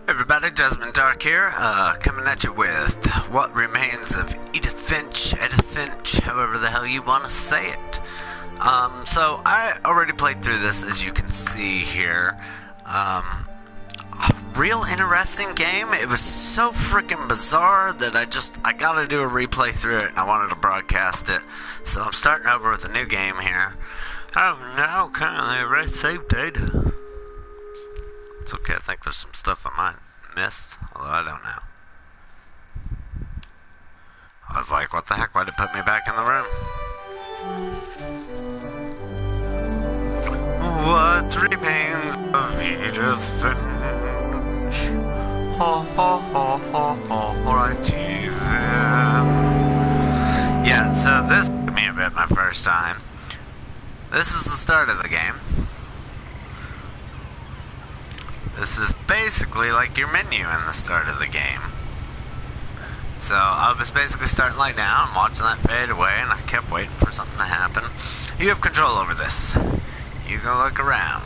Everybody, Desmond Dark here, coming at you with What Remains of Edith Finch, however the hell you want to say it. So I already played through this, as you can see here. A real interesting game. It was so freaking bizarre that I gotta do a replay through it, and I wanted to broadcast it. So I'm starting over with a new game here. Oh no, currently erase save data. It's okay, I think there's some stuff I might missed, although I don't know. I was like, what the heck, why'd it put me back in the room? What remains of Edith Finch? Ho ho ho ho ho, righty then. Yeah, so this took me a bit my first time. This is the start of the game. This is basically like your menu in the start of the game. So I was basically starting like now and watching that fade away, and I kept waiting for something to happen. You have control over this. You can look around.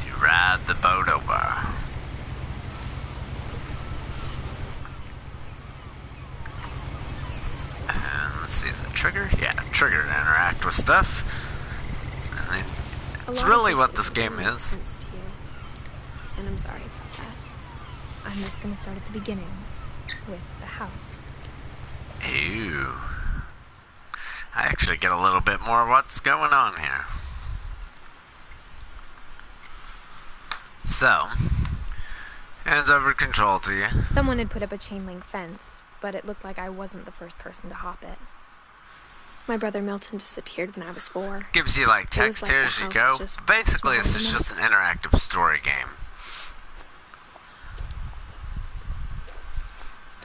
You ride the boat over. And let's see, is it trigger? Yeah, trigger to interact with stuff. And then it's really what this game is. To you, and I'm sorry about that. I'm just gonna start at the beginning with the house. Ew. I actually get a little bit more what's going on here. So, hands over control to you. Someone had put up a chain link fence, but it looked like I wasn't the first person to hop it. My brother Milton disappeared when I was 4. Gives you like text here as you go. Basically, this is just an interactive story game.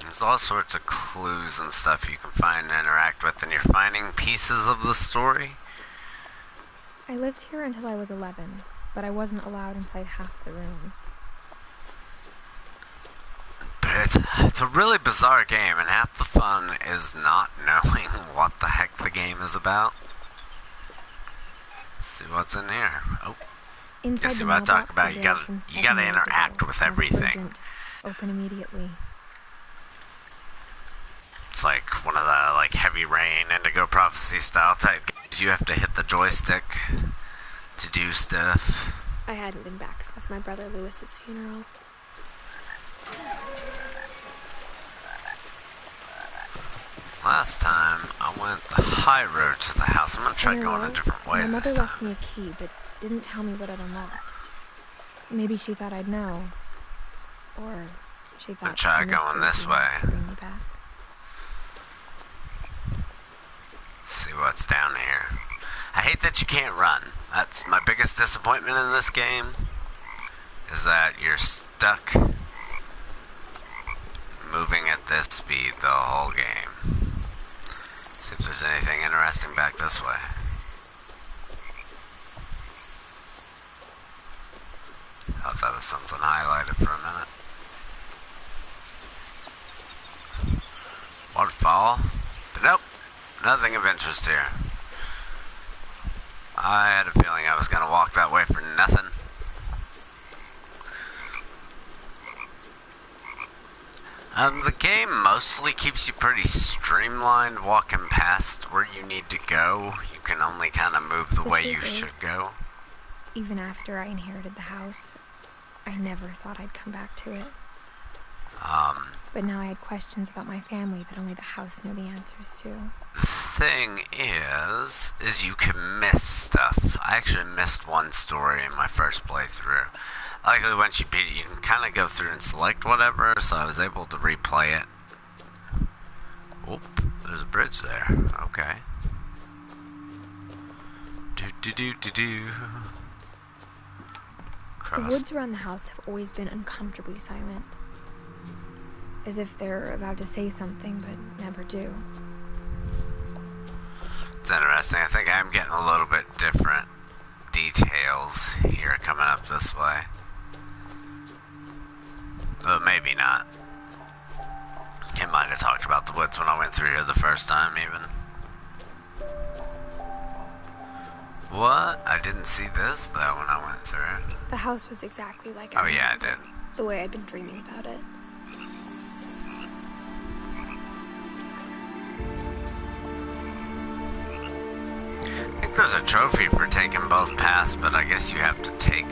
There's all sorts of clues and stuff you can find and interact with, and you're finding pieces of the story. I lived here until I was 11, but I wasn't allowed inside half the rooms. But it's a really bizarre game, and half the fun is not knowing what the heck the game is about. Let's see what's in here. Oh, inside see what I talk about. You gotta interact with everything. Open immediately. It's like one of the like Heavy Rain, Indigo Prophecy style type games. You have to hit the joystick to do stuff. I hadn't been back since my brother Lewis's funeral. Last time I went the high road to the house. I'm gonna try going a different way my this mother time. left me a key, but didn't tell me what it unlocked. Maybe she thought I'd know, or she thought. I'll try going this way. Bring me back. See what's down here. I hate that you can't run. That's my biggest disappointment in this game. Is that you're stuck moving at this speed the whole game. See if there's anything interesting back this way. Thought that was something highlighted for a minute. Waterfall. But nope. Nothing of interest here. I had a feeling I was gonna walk that way for nothing. The game mostly keeps you pretty streamlined walking past where you need to go. You can only kind of move the way you should go. Even after I inherited the house, I never thought I'd come back to it. But now I had questions about my family that only the house knew the answers to. The thing is you can miss stuff. I actually missed one story in my first playthrough. Luckily, once you beat it, you can kind of go through and select whatever, so I was able to replay it. Oop, there's a bridge there. Okay. Do. The woods around the house have always been uncomfortably silent. As if they're about to say something, but never do. It's interesting. I think I'm getting a little bit different details here coming up this way. But maybe not. I might have talked about the woods when I went through here the first time, even. What? I didn't see this, though, when I went through. The house was exactly like Oh, yeah, I did. The way I'd been dreaming about it. I think there's a trophy for taking both paths, but I guess you have to take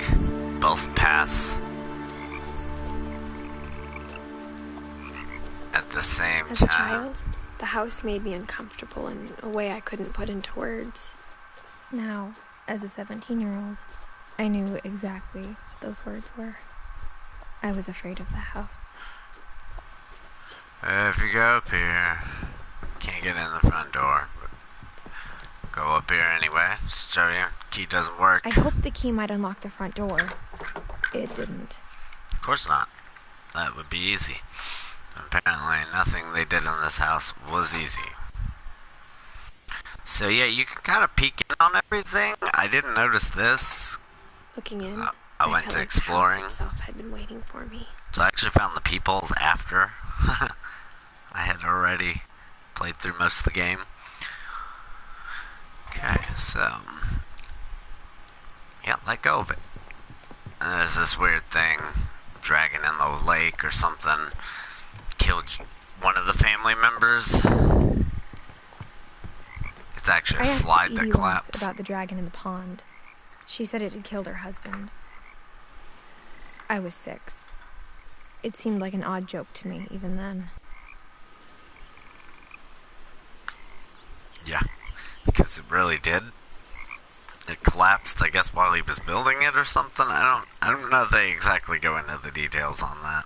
both paths at the same As time. a child, the house made me uncomfortable in a way I couldn't put into words. Now, as a 17-year-old, I knew exactly what those words were. I was afraid of the house. If you go up here, can't get in the front door. But go up here anyway. Just show you, key doesn't work. I hoped the key might unlock the front door. It didn't. Of course not. That would be easy. Apparently, nothing they did in this house was easy. So yeah, you can kind of peek in on everything. I didn't notice this. Looking in, I went to exploring. The house itself had been waiting for me. So I actually found the peepholes after I had already played through most of the game. Okay, so yeah, let go of it. And there's this weird thing, dragon in the lake or something, killed one of the family members. It's actually a slide that collapsed. About the dragon in the pond. She said it had killed her husband. I was 6. It seemed like an odd joke to me, even then. Yeah, because it really did. It collapsed, I guess, while he was building it or something. I don't know if they exactly go into the details on that.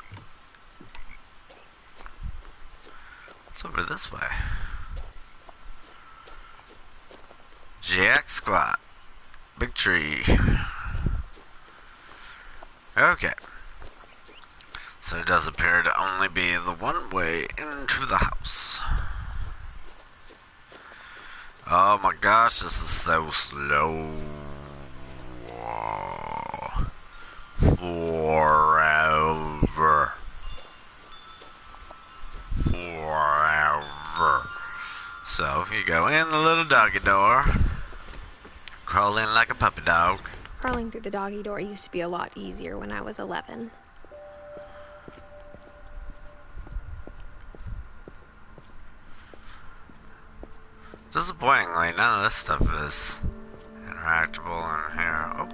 What's over this way? Jack squat. Big tree. Okay. So it does appear to only be the one way into the house. Oh my gosh, this is so slow. Forever. So if you go in the little doggy door, crawl in like a puppy dog. Crawling through the doggy door used to be a lot easier when I was 11. Disappointingly, none of this stuff is interactable in here. Oh.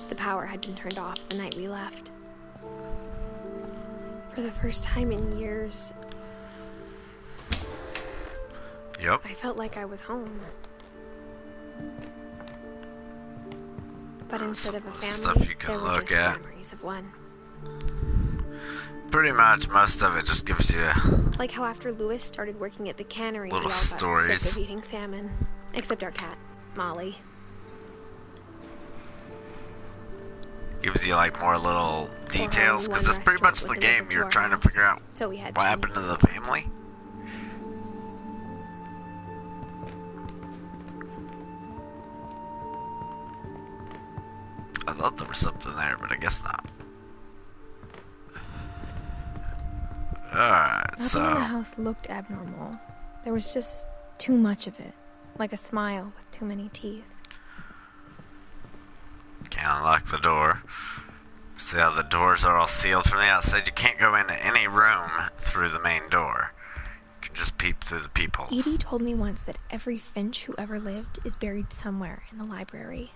The power had been turned off the night we left. For the first time in years, Yep. I felt like I was home. But instead of a family, stuff you can there were look just at. memories of one. Pretty much most of it just gives you Like how after Lewis started working at the cannery, we all little got stories. sick of eating salmon. Except our cat, Molly. Gives you like more little details, because one it's pretty much restaurant the with game. an You're open trying to house. figure out So we had what to happened to eat the salmon. family. I thought there was something there, but I guess not. Alright, Nothing in the so house looked abnormal. There was just too much of it. Like a smile with too many teeth. can't unlock the door. See how the doors are all sealed from the outside? You can't go into any room through the main door. You can just peep through the peepholes. Edie told me once that every Finch who ever lived is buried somewhere in the library.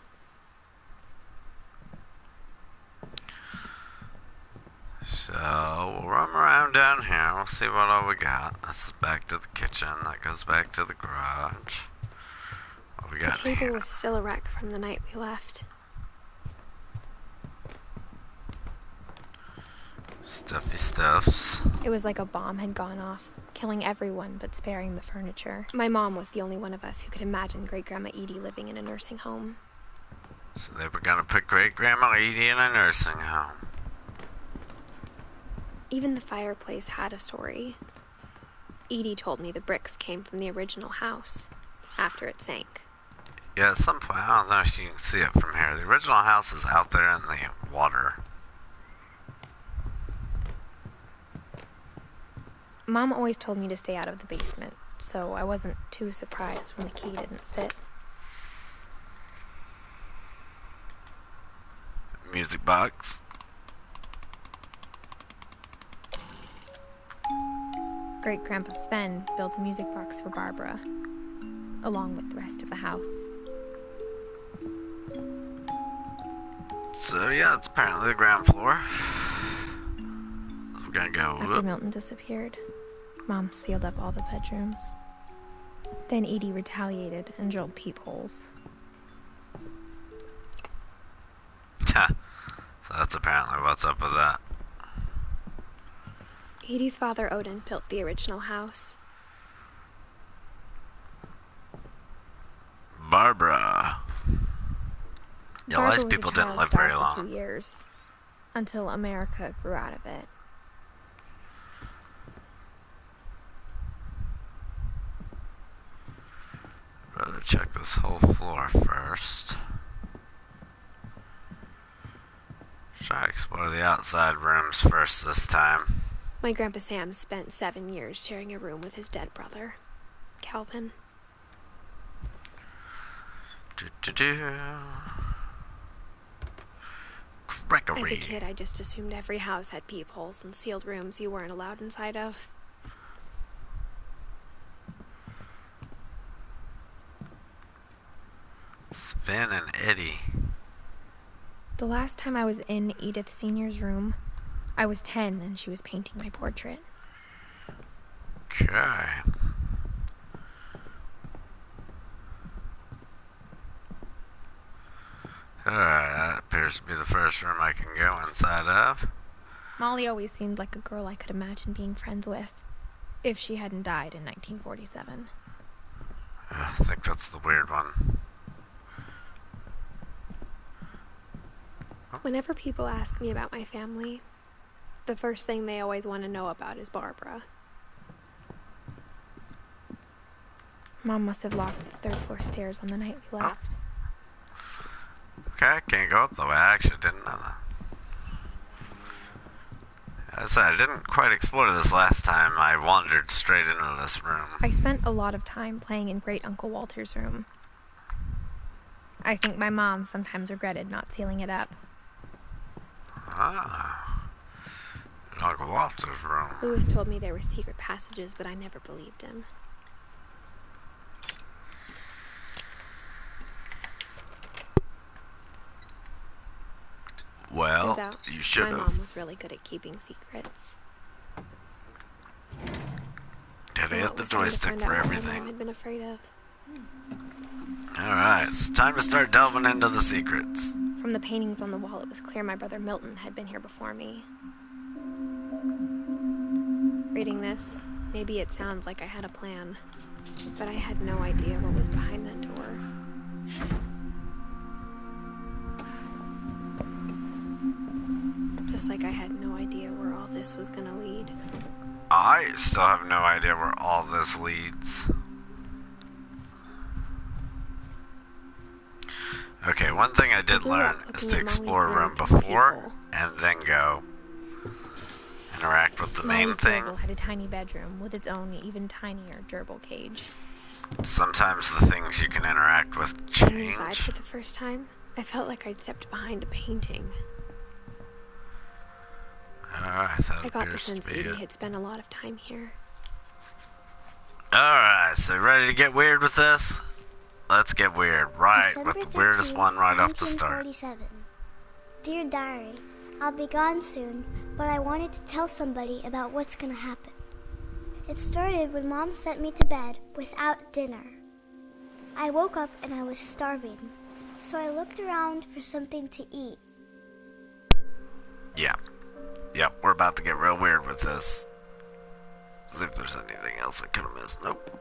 So, we'll roam around down here. We'll see what all we got. This is back to the kitchen. That goes back to the garage. What we got The in table here? was still a wreck from the night we left. Stuffy stuffs. It was like a bomb had gone off, killing everyone but sparing the furniture. My mom was the only one of us who could imagine Great-Grandma Edie living in a nursing home. So they were gonna put Great-Grandma Edie in a nursing home. Even the fireplace had a story. Edie told me the bricks came from the original house, after it sank. Yeah, at some point, I don't know if you can see it from here. The original house is out there in the water. Mom always told me to stay out of the basement, so I wasn't too surprised when the key didn't fit. music box. Great-Grandpa Sven built a music box for Barbara, along with the rest of the house. So yeah, it's apparently the ground floor. We're gonna go After up. Milton disappeared, Mom sealed up all the bedrooms. Then Edie retaliated and drilled peepholes. So that's apparently what's up with that. Edie's father, Odin, built the original house. Barbara. Yeah, Barbara these was a people didn't child live star very for long. 2 years, until America grew out of it. Rather check this whole floor first. Try to explore the outside rooms first this time. My Grandpa Sam spent 7 years sharing a room with his dead brother, Calvin. Gregory. As a kid, I just assumed every house had peepholes and sealed rooms you weren't allowed inside of. Sven and Eddie. The last time I was in Edith Sr.'s room, I was 10 and she was painting my portrait. Okay. Alright, that appears to be the first room I can go inside of. Molly always seemed like a girl I could imagine being friends with, if she hadn't died in 1947. I think that's the weird one. Whenever people ask me about my family, the first thing they always want to know about is Barbara. Mom must have locked the third floor stairs on the night we left. Okay, I can't go up the way. I actually didn't know that. As I said, I didn't quite explore this last time. I wandered straight into this room. I spent a lot of time playing in Great Uncle Walter's room. I think my mom sometimes regretted not sealing it up. Ah. Uncle Walter's room. Lewis told me there were secret passages, but I never believed him. Well, Turns out, you should my have. mom was really good at keeping secrets. Gotta Well, hit it the was time to joystick find for out what my everything. mom had been afraid of. Alright, it's time to start delving into the secrets. From the paintings on the wall, it was clear my brother Milton had been here before me. Reading this, maybe it sounds like I had a plan, but I had no idea what was behind that door. Just like I had no idea where all this was gonna lead. I still have no idea where all this leads. Okay, one thing I did learn is to explore a room before and then go interact with the main Molly's thing. gerbil had a tiny bedroom with its own even tinier gerbil cage. Sometimes the things you can interact with Going inside change. for the first time, I felt like I'd stepped behind a painting. That I got the appears sense to be Edie it. had spent a lot of time here. Alright, so ready to get weird with this? Let's get weird, right, with the weirdest 13th, one right off the start. 1947. Dear Diary, I'll be gone soon, but I wanted to tell somebody about what's gonna happen. It started when Mom sent me to bed without dinner. I woke up and I was starving, so I looked around for something to eat. Yeah. Yep, we're about to get real weird with this. See if there's anything else I could have missed. Nope.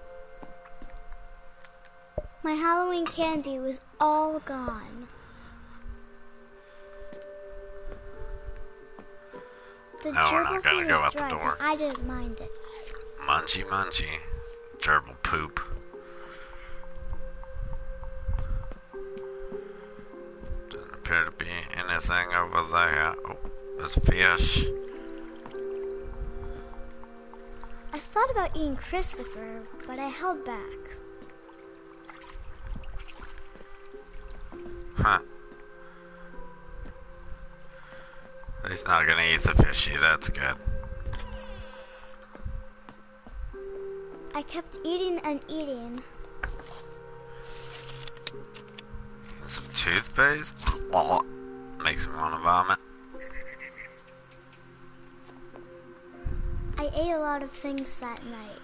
My Halloween candy was all gone. The No, we're gerbil not gonna food go was out the dry, door. but I didn't mind it. Munchy munchy. Gerbil poop. Doesn't appear to be anything over there. Oh, there's fish. I thought about eating Christopher, but I held back. Huh. He's not gonna eat the fishy, that's good. I kept eating and eating. Some toothpaste? Makes me want to vomit. I ate a lot of things that night.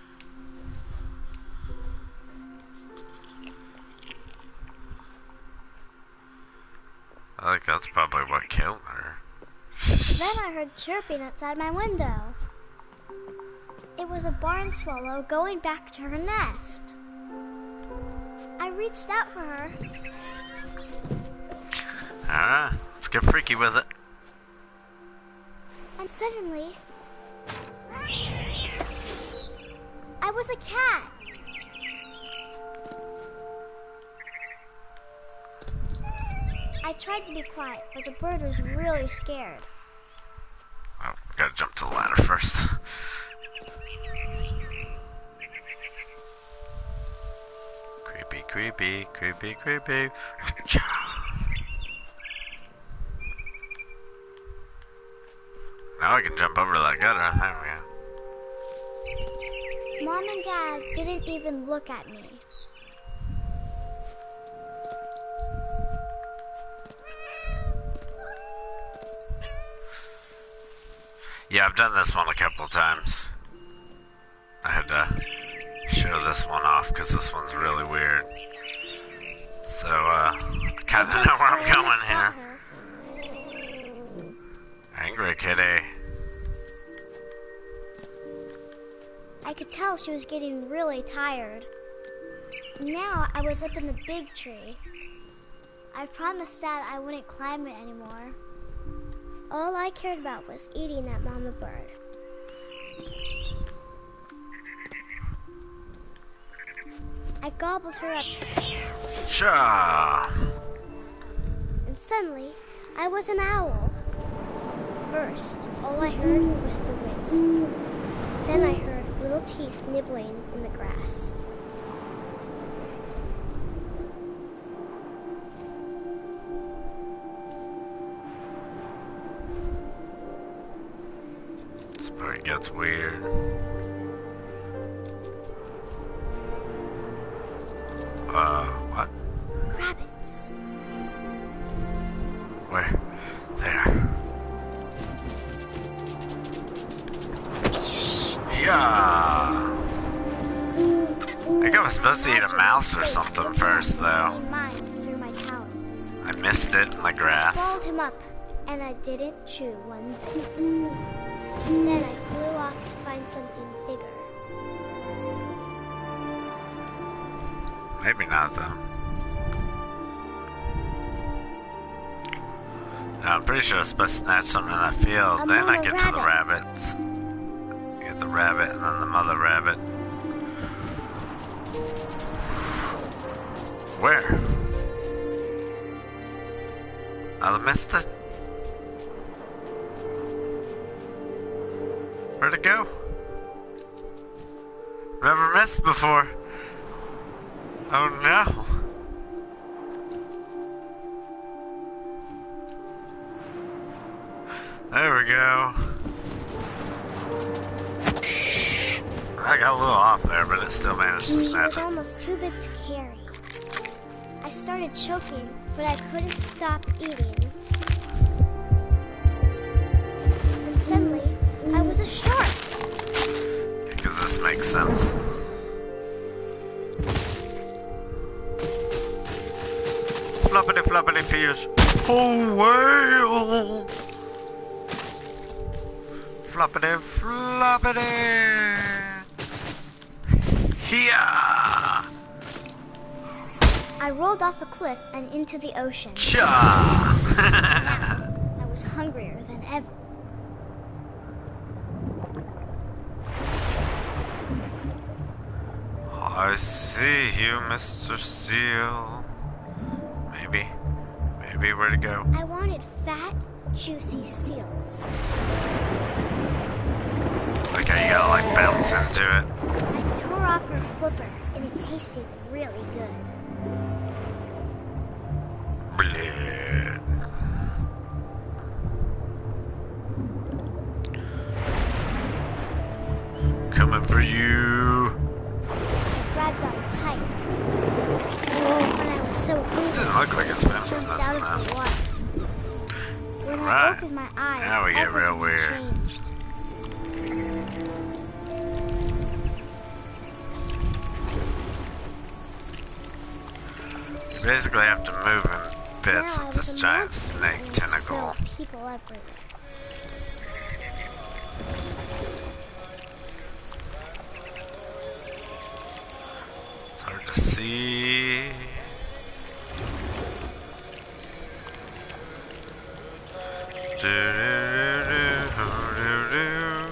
I think that's probably what killed her. Then I heard chirping outside my window. It was a barn swallow going back to her nest. I reached out for her. Alright, let's get freaky with it. And suddenly, I was a cat. I tried to be quiet, but the bird was really scared. Oh, gotta jump to the ladder first. Creepy, creepy, creepy, creepy. Now I can jump over that gutter. There we go. Mom and Dad didn't even look at me. Yeah, I've done this one a couple of times. I had to show this one off because this one's really weird. So, I kind of know where I'm going here. Angry kitty. I could tell she was getting really tired. Now I was up in the big tree. I promised Dad I wouldn't climb it anymore. All I cared about was eating that mama bird. I gobbled her up. Cha! And suddenly, I was an owl. First, all I heard was the wind. Then I heard little teeth nibbling in the grass. This part gets weird. What? Rabbits. Where? There. Yeah. I think I was supposed to eat a mouse or something first, though. Through my talons. I missed it in the I grass. swallowed him up, and I didn't chew one bit. Then I flew off to find something bigger. Maybe not, though. No, I'm pretty sure I was supposed to snatch something in that field. Then I get to the rabbits. Get the rabbit and then the mother rabbit. Where? I missed it. Where'd it go? Never missed before. Oh no. There we go. I got a little off there, but it still managed to She snatch was it. almost too big to carry. I started choking, but I couldn't stop eating. And suddenly, I was a shark. Because this makes sense. Floppity floppity fish. Oh, whale! Floppity floppity! Yeah! I rolled off a cliff and into the ocean. Cha! I was hungrier than ever. I see you, Mr. Seal. Maybe where to go? I wanted fat, juicy seals. Like how you gotta like bounce into it. I tore off her flipper, and it tasted really good. Bleh. you. I grabbed on tight. When I was so hungry, Doesn't look like it's Finch was jumped out missing of the though. water. When I Alright. opened my eyes, Now we get real everything weird. changed. You basically have to move in bits Now I with was this a giant monster, snake and I tentacle. smelled people everywhere. It's hard to see. Do-do-do-do-do-do.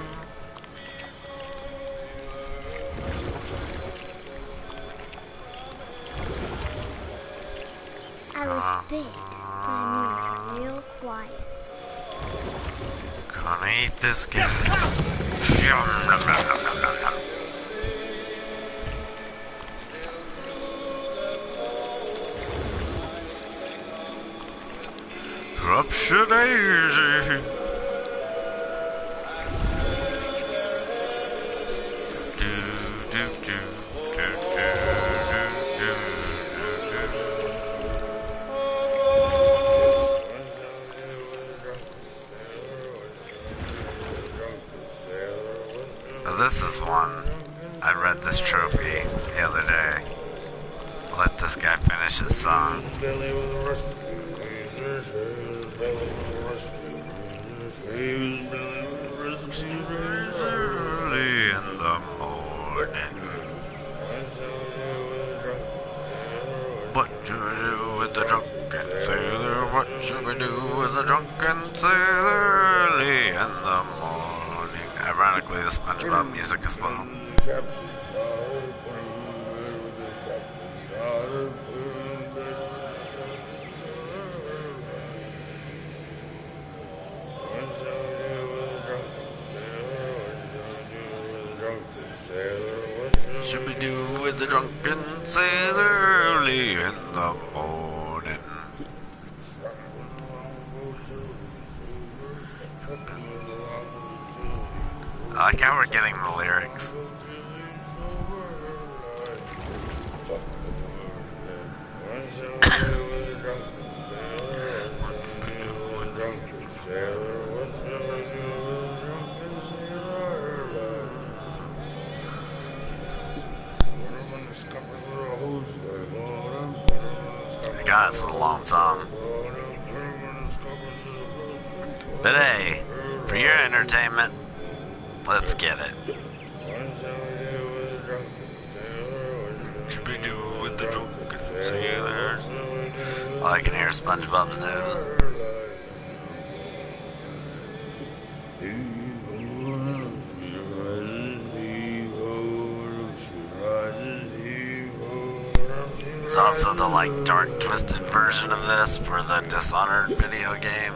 I was big, but I moved real quiet. Gonna eat this guy. Yum, nom, nom, nom, nom, nom, nom. Rupture daisy. Do, do, do, do, do, do, do, do. Now this is one. I read this trophy the other day. Let this guy finish his song. Early in the morning. What should we do with the drunken sailor? What should we do with the drunken sailor? Early in the morning. Ironically, the SpongeBob music as well. Should we do with the drunken sailor early in the morning? I like how we're getting the lyrics. God, this is a long song. But hey, for your entertainment, let's get it. What should we do with the drunken sailors? Oh, I can hear SpongeBob's nose. There's also the like dark twisted version of this for the Dishonored video game.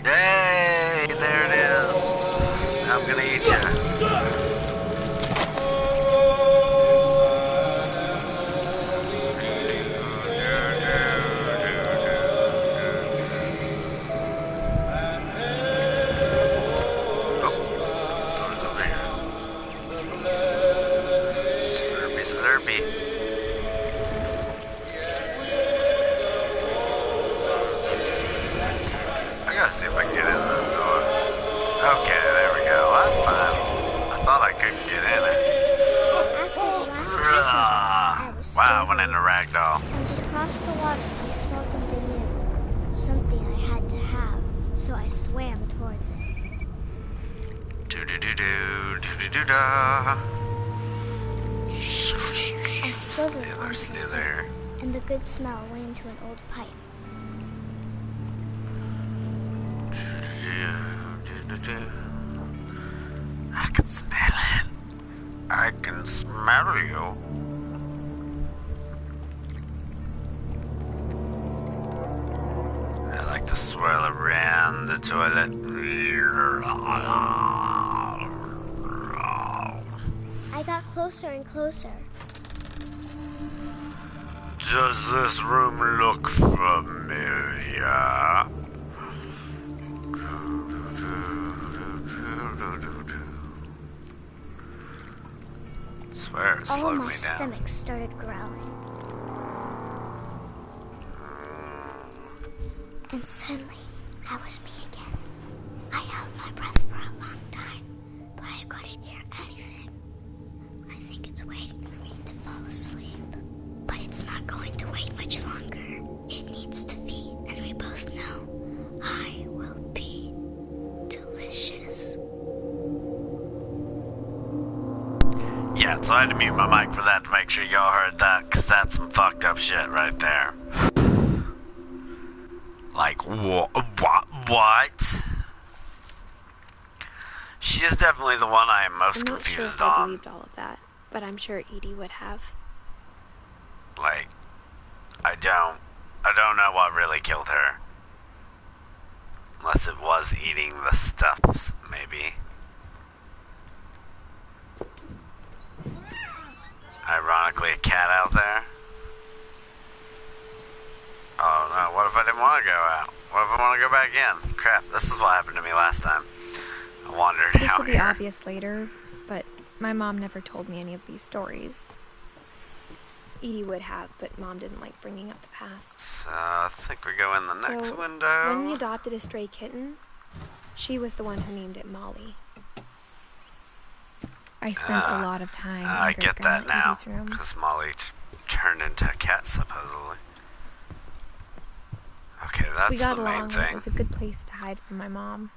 Hey, there it is. Now I'm gonna eat you. Oh, door's over here. Slurpy, slurpy. I gotta see if I can get into this door. Okay, there we go. Last time, I thought I couldn't get in it. After the last passenger, I was so Wow, I went into Ragdoll. And across the water, I smelled something new. Something I had to have, so I swam towards it. Do-do-do-do, do-do-do-da. I slithered Slither, onto the slither. sand, and the good smell went into an old pipe. I can smell it. I can smell you. I like to swirl around the toilet. I got closer and closer. Does this room look familiar? swear it all slowed my me down. stomach started growling. And suddenly, I was me again. I held my breath for a long time, but I couldn't hear anything. I think it's waiting for me to fall asleep. But it's not going to wait much longer. It needs to feed, and we both know I will be delicious. Yeah, so I had to mute my mic for that to make sure y'all heard that, because that's some fucked up shit right there. Like, what? She is definitely the one I am most I'm not sure confused if I on. believed all of that, but I'm sure Edie would have. Like, I don't know what really killed her. Unless it was eating the stuffs, maybe. Ironically, a cat out there. Oh no, what if I didn't want to go out? What if I want to go back in? Crap, this is what happened to me last time. I wandered This out will be here. obvious later, but my mom never told me any of these stories. Edie would have, but Mom didn't like bringing up the past. So, I think we go in the next So, window. when we adopted a stray kitten, she was the one who named it Molly. I spent a lot of time I in get that Great-Grandma now, Edie's room. because Molly turned into a cat, supposedly. Okay, We that's got the main along, and thing. it was a good place to hide from my mom.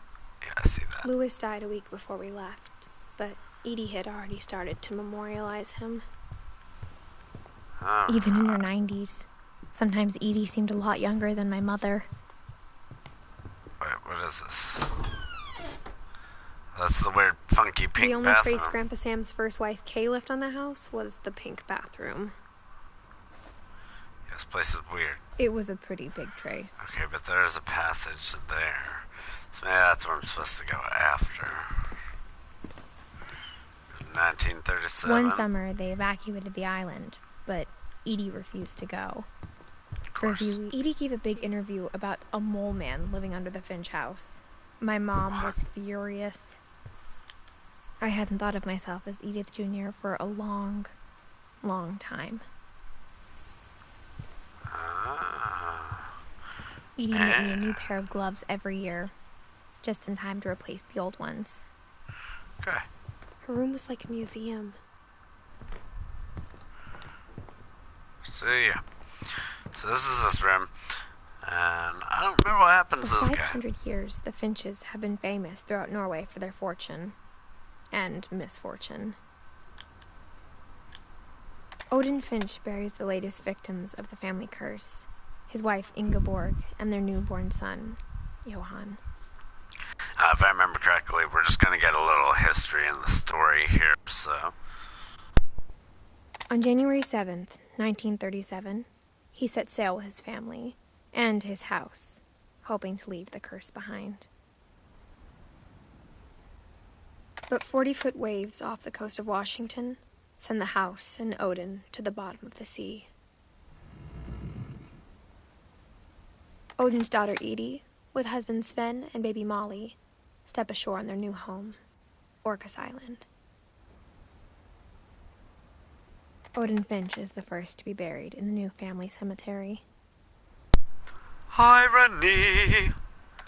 Yeah, I see that. Louis died a week before we left, but Edie had already started to memorialize him. Even in her 90s. Sometimes Edie seemed a lot younger than my mother. Wait, what is this? That's the weird, funky pink The only bathroom. trace Grandpa Sam's first wife, Kay, left on the house was the pink bathroom. Yeah, this place is weird. It was a pretty big trace. Okay, but there's a passage there. So maybe that's where I'm supposed to go after. 1937. One summer, they evacuated the island, but Edie refused to go. For a few weeks, Edie gave a big interview about a mole man living under the Finch house. My mom was furious. I hadn't thought of myself as Edith Jr. for a long, long time. Edie knit me a new pair of gloves every year, just in time to replace the old ones. Okay. Her room was like a museum. See ya. So this is this room. And I don't remember what happens to For this guy. 500 years, the Finches have been famous throughout Norway for their fortune and misfortune. Odin Finch buries the latest victims of the family curse, his wife Ingeborg and their newborn son, Johan. If I remember correctly, we're just going to get a little history in the story here, so. On January 7th, 1937, he set sail with his family and his house, hoping to leave the curse behind. But 40-foot waves off the coast of Washington send the house and Odin to the bottom of the sea. Odin's daughter Edie, with husband Sven and baby Molly, step ashore on their new home, Orcas Island. Odin Finch is the first to be buried in the new family cemetery. Irony!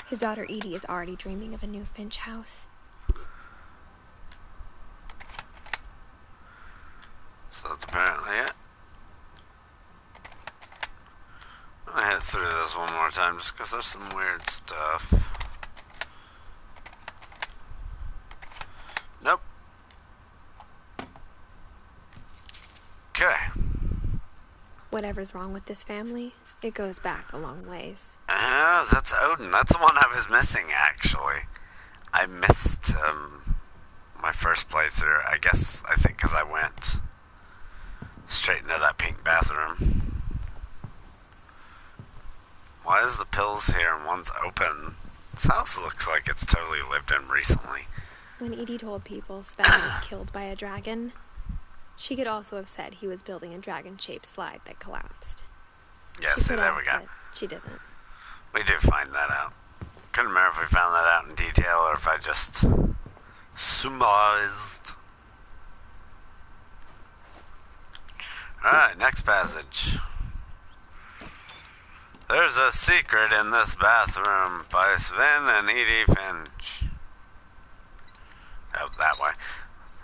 His daughter Edie is already dreaming of a new Finch house. So that's apparently it. I'm gonna head through this one more time just because there's some weird stuff. Nope. Okay. Whatever's wrong with this family, it goes back a long ways. That's Odin. That's the one I was missing, actually. I missed my first playthrough, I think because I went straight into that pink bathroom. Why is the pills here and one's open? This house looks like it's totally lived in recently. When Edie told people Sven was killed by a dragon, she could also have said he was building a dragon-shaped slide that collapsed. Yeah, She see, could there have, we go. but she didn't. We did find that out. Couldn't remember if we found that out in detail or if I just surmised. Alright, next passage. There's a secret in this bathroom by Sven and Edith Finch. Oh, that way.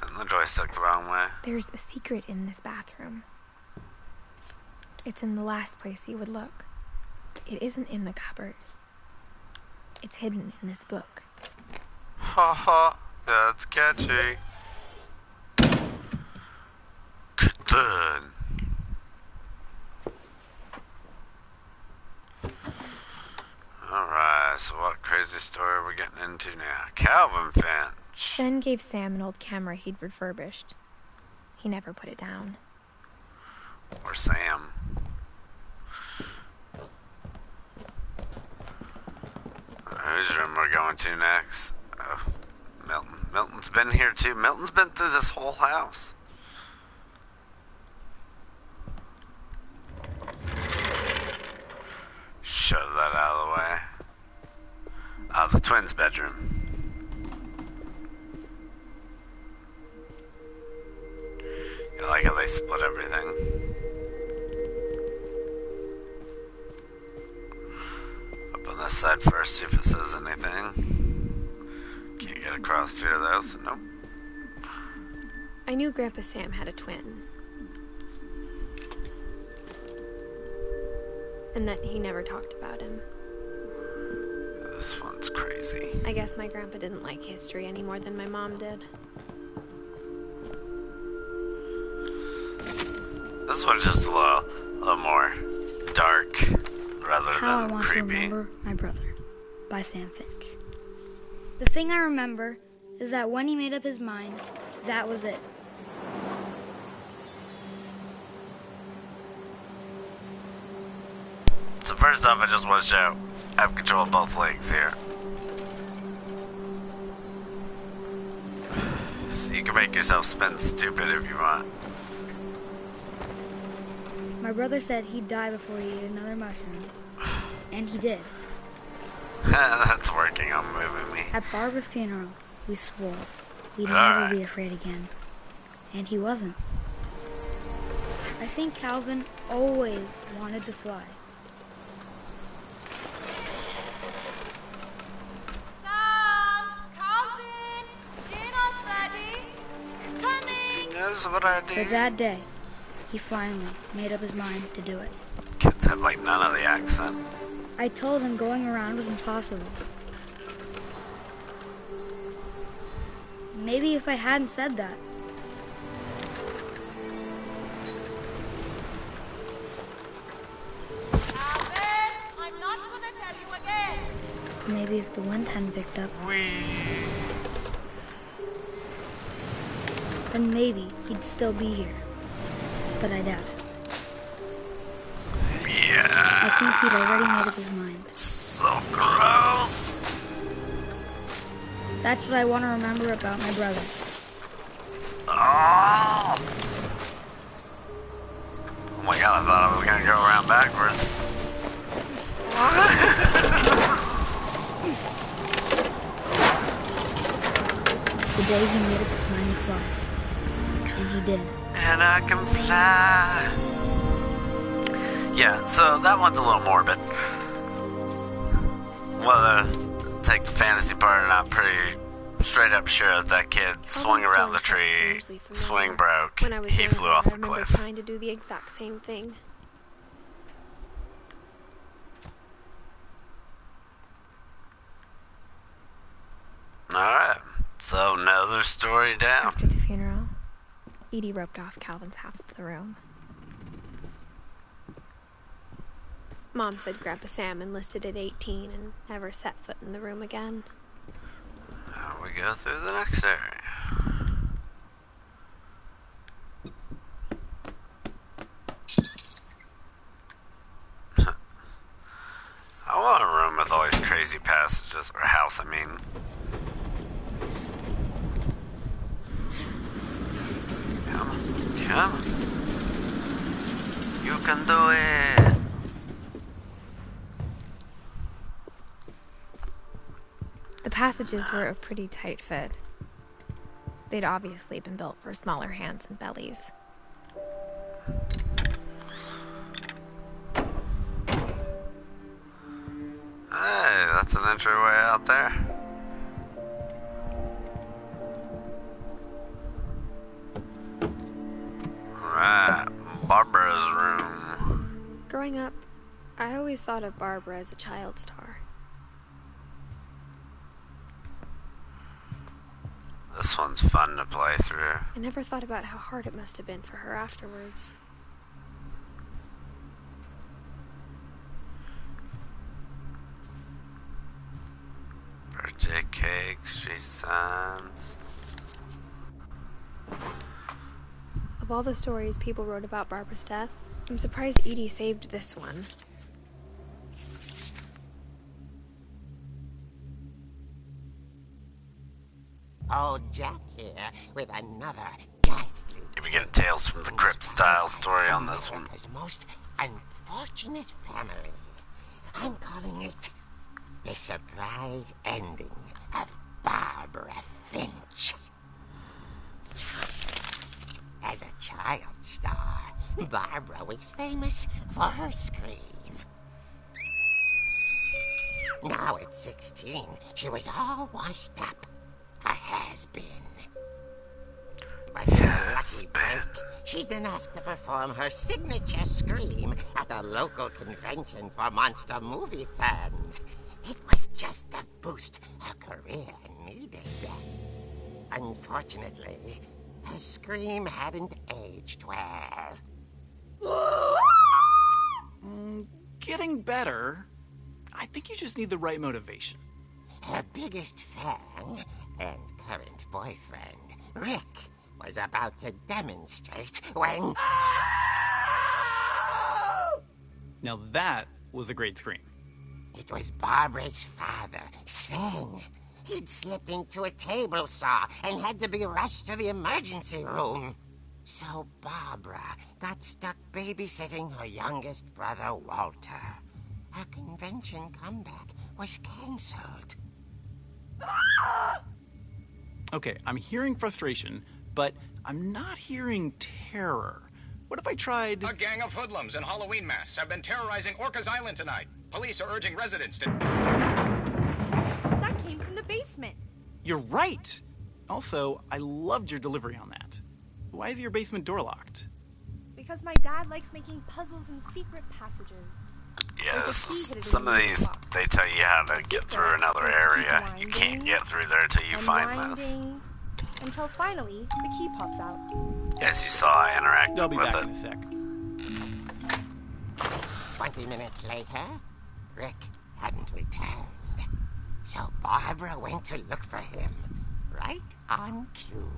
And the joystick the wrong way. There's a secret in this bathroom. It's in the last place you would look. It isn't in the cupboard. It's hidden in this book. Ha ha, that's catchy. Good. Alright, so what crazy story are we getting into now? Calvin Finch. Sven gave Sam an old camera he'd refurbished. He never put it down. Or Sam. Whose room we're going to next? Oh, Milton. Milton's been here too. Milton's been through this whole house. Shove that out of the way. The twins' bedroom. You like how they split everything? Up on this side first, see if it says anything. Can't get across here though, so nope. I knew Grandpa Sam had a twin. And that he never talked about him. This one's crazy. I guess my grandpa didn't like history any more than my mom did. This one's just a little more dark rather How than I Want creepy. to Remember My Brother by Sam Finch. The thing I remember is that when he made up his mind, that was it. So first off, I just want to show I have control of both legs here. So you can make yourself spin stupid if you want. My brother said he'd die before he ate another mushroom. And he did. That's working on moving me. At Barbara's funeral, we swore we'd Alright. never be afraid again. And he wasn't. I think Calvin always wanted to fly. He knows what I do. But that day, he finally made up his mind to do it. Kids have like none of the accent. I told him going around was impossible. Maybe if I hadn't said that. Alvin, I'm not gonna tell you again. Maybe if the wind hadn't picked up, then maybe he'd still be here. But I doubt it. Yeah. I think he'd already made up his mind. So gross. That's what I want to remember about my brother. Oh. Oh my god, I thought I was gonna go around backwards. The day he made up his mind to fly. And he did. And I can fly. Yeah, so that one's a little morbid. Whether take the fantasy part or not, pretty straight up sure that kid swung around the tree, swing broke, When I was he younger, flew off I the remember cliff. trying to do the exact same thing. Alright, so another story down. After the funeral, Edie roped off Calvin's half of the room. Mom said Grandpa Sam enlisted at 18 and never set foot in the room again. Now we go through the next area. I want a room with all these crazy passages, or house, I mean. Come on, come on. You can do it. The passages were a pretty tight fit. They'd obviously been built for smaller hands and bellies. that's an entryway out there. Alright, Barbara's room. Growing up, I always thought of Barbara as a child star. This one's fun to play through. I never thought about how hard it must have been for her afterwards. Birthday cake, street signs. Of all the stories people wrote about Barbara's death, I'm surprised Edie saved this one. Old Jack here with another ghastly... You'll be getting Tales from the Crypt style story on this one. ...America's most unfortunate family. I'm calling it the surprise ending of Barbara Finch. As a child star, Barbara was famous for her scream. Now at 16, she was all washed up. A has-been. But in a lucky break, she'd been asked to perform her signature scream at a local convention for monster movie fans. It was just the boost her career needed. Unfortunately, her scream hadn't aged well. Getting better. I think you just need the right motivation. Her biggest fan and current boyfriend, Rick, was about to demonstrate when... Now that was a great scream. It was Barbara's father, Sven. He'd slipped into a table saw and had to be rushed to the emergency room. So Barbara got stuck babysitting her youngest brother, Walter. Her convention comeback was cancelled. Okay, I'm hearing frustration, but I'm not hearing terror. What if I tried... A gang of hoodlums in Halloween masks have been terrorizing Orcas Island tonight. Police are urging residents to... That came from the basement. You're right! Also, I loved your delivery on that. Why is your basement door locked? Because my dad likes making puzzles and secret passages. Yeah, some of these, they tell you how to get through another area. You can't get through there until you find this. Until finally, the key pops out. As you saw, I interacted I'll be with back it. in a sec. 20 minutes later, Rick hadn't returned. So Barbara went to look for him, right on cue.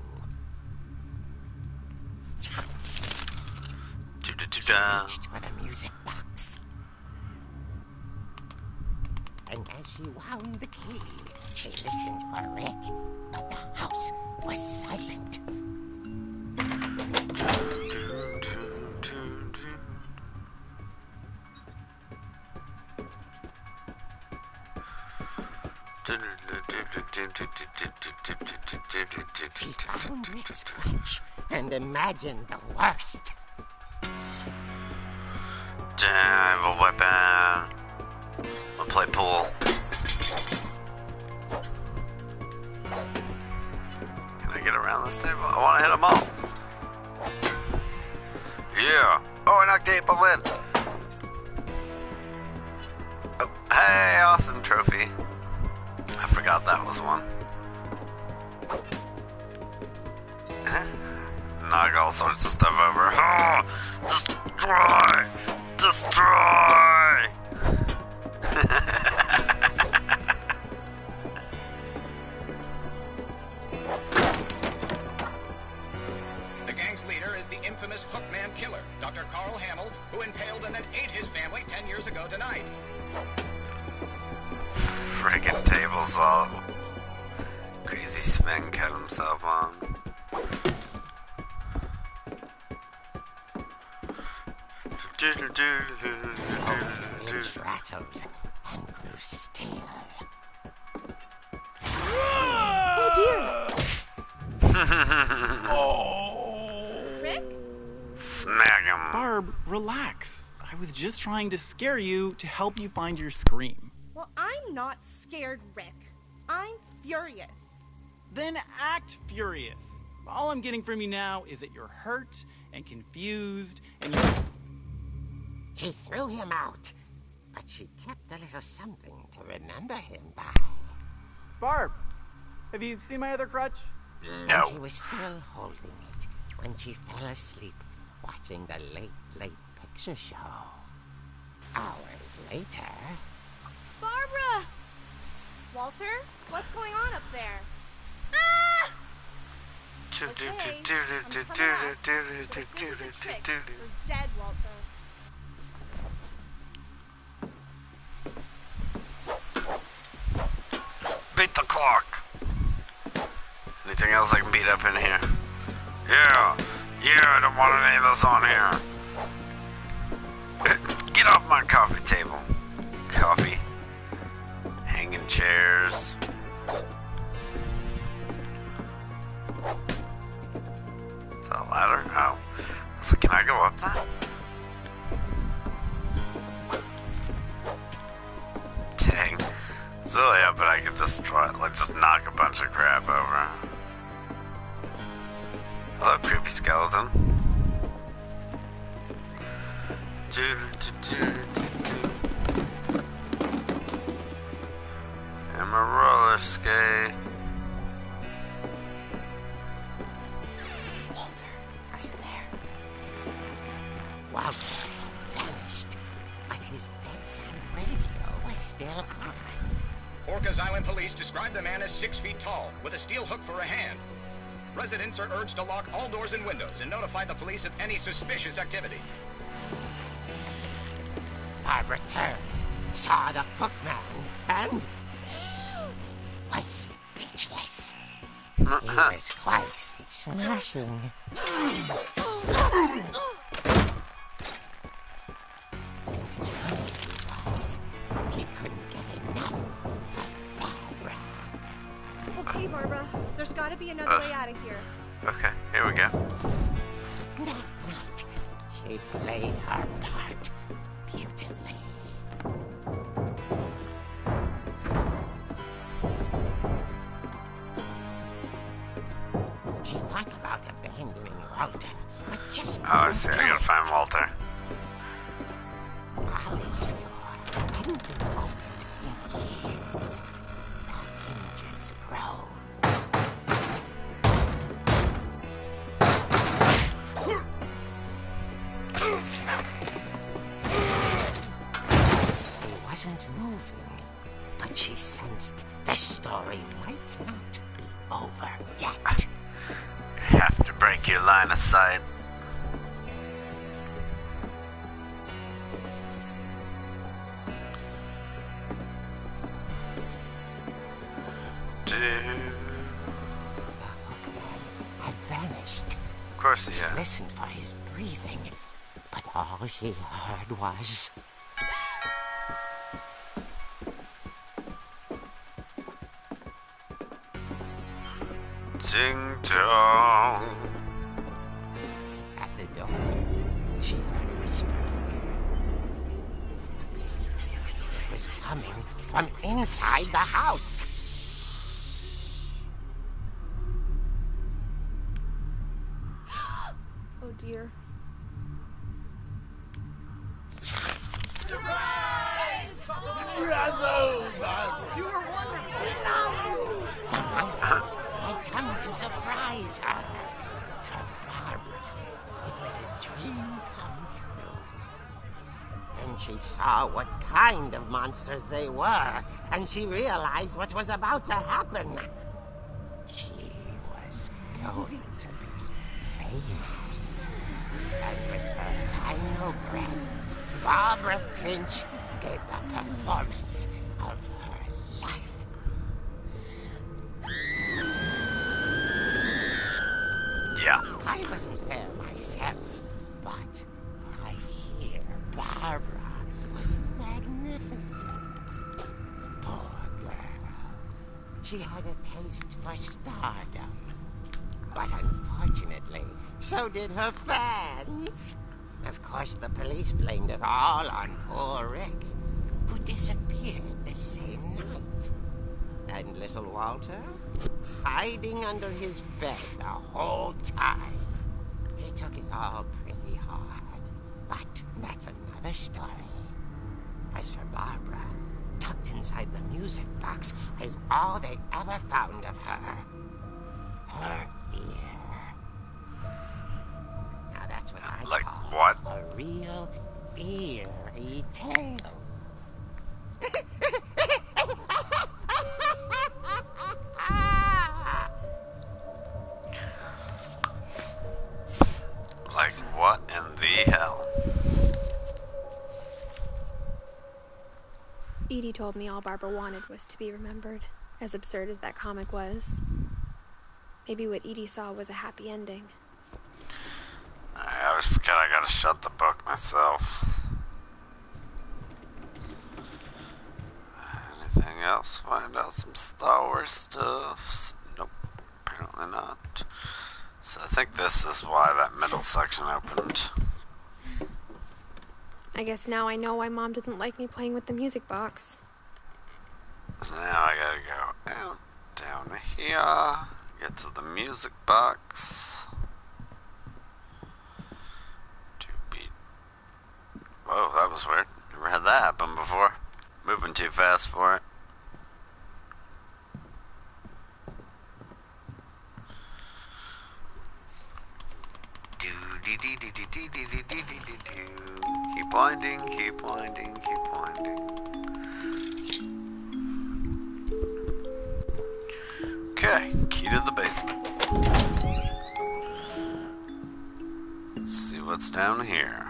She reached for the music box. And as she wound the key, she listened for Rick, but the house was silent. She found Rick's crutch and imagined the worst. I have a weapon. I'll play pool. Can I get around this table? I want to hit them all. Yeah. Oh, I knocked the 8 ball in. Oh, hey, awesome trophy. I forgot that was one. Knock all sorts of stuff over. Oh, destroy! Destroy! The gang's leader is the infamous Hookman killer, Dr. Carl Hanold, who impaled and then ate his family 10 years ago tonight. Freaking table saw. Crazy Sven cut himself on. Finch rattled and grew still. Oh dear! Rick? Snag him. Barb, relax. I was just trying to scare you to help you find your scream. Well, I'm not scared, Rick. I'm furious. Then act furious. All I'm getting from you now is that you're hurt and confused and you're... She threw him out, but she kept a little something to remember him by. Barb, have you seen my other crutch? No. And she was still holding it when she fell asleep watching the late picture show. Hours later... Barbara! Walter, what's going on up there? Ah! Okay, I'm coming up. But if this is a trick, you're dead, Walter. Beat the clock. Anything else I can beat up in here? Yeah, I don't want any of this on here. Get off my coffee table. Coffee. Hanging chairs. Is that a ladder? Oh. So can I go up that? Dang. So yeah, but I could destroy it. Like, just knock a bunch of crap over. Hello, creepy skeleton. I'm a roller skate. Walter, are you there? Walter vanished, but his bedside radio was still on. Orcas Island police describe the man as 6 feet tall, with a steel hook for a hand. Residents are urged to lock all doors and windows and notify the police of any suspicious activity. Barbara turned, saw the hook man, and was speechless. He was quite smashing. And he couldn't get enough of Barbara. Okay, Barbara, there's gotta be another way out of here. Okay, here we go. That night, she played her part beautifully. She thought about abandoning Walter, but just Oh, I see. I gotta find Walter. Molly's door hadn't been opened in years. The hinges groaned. He wasn't moving, but she sensed the story might not be over yet. You have to break your line of sight. The hookman had vanished. Of course he She has. listened for his breathing, but all she heard was... Ding dong. At the door, she heard whispering. It was coming from inside the house. Oh dear. The monsters had come to surprise her. For Barbara, it was a dream come true. Then she saw what kind of monsters they were, and she realized what was about to happen. She was going to be famous. And with her final breath, Barbara Finch gave the performance of her life. Yeah. I wasn't there myself, but I hear Barbara was magnificent. Poor girl. She had a taste for stardom. But unfortunately, so did her fans. Of course, the police blamed it all on poor Rick, who disappeared the and little Walter? Hiding under his bed the whole time. He took it all pretty hard. But that's another story. As for Barbara, tucked inside the music box is all they ever found of her. Her ear. Now that's what I like call what? A real eerie tale. Like what in the hell? Edie told me all Barbara wanted was to be remembered, as absurd as that comic was. Maybe what Edie saw was a happy ending. I always forget I gotta shut the book myself. Anything else? Find out some Star Wars stuff? Nope, apparently not. So I think this is why that middle section opened. I guess now I know why Mom didn't like me playing with the music box. So now I gotta go out, down here, get to the music box. To beat. Whoa, that was weird. Never had that happen before. Moving too fast for it. Keep winding, keep winding, keep winding. Okay, key to the basement. Let's see what's down here.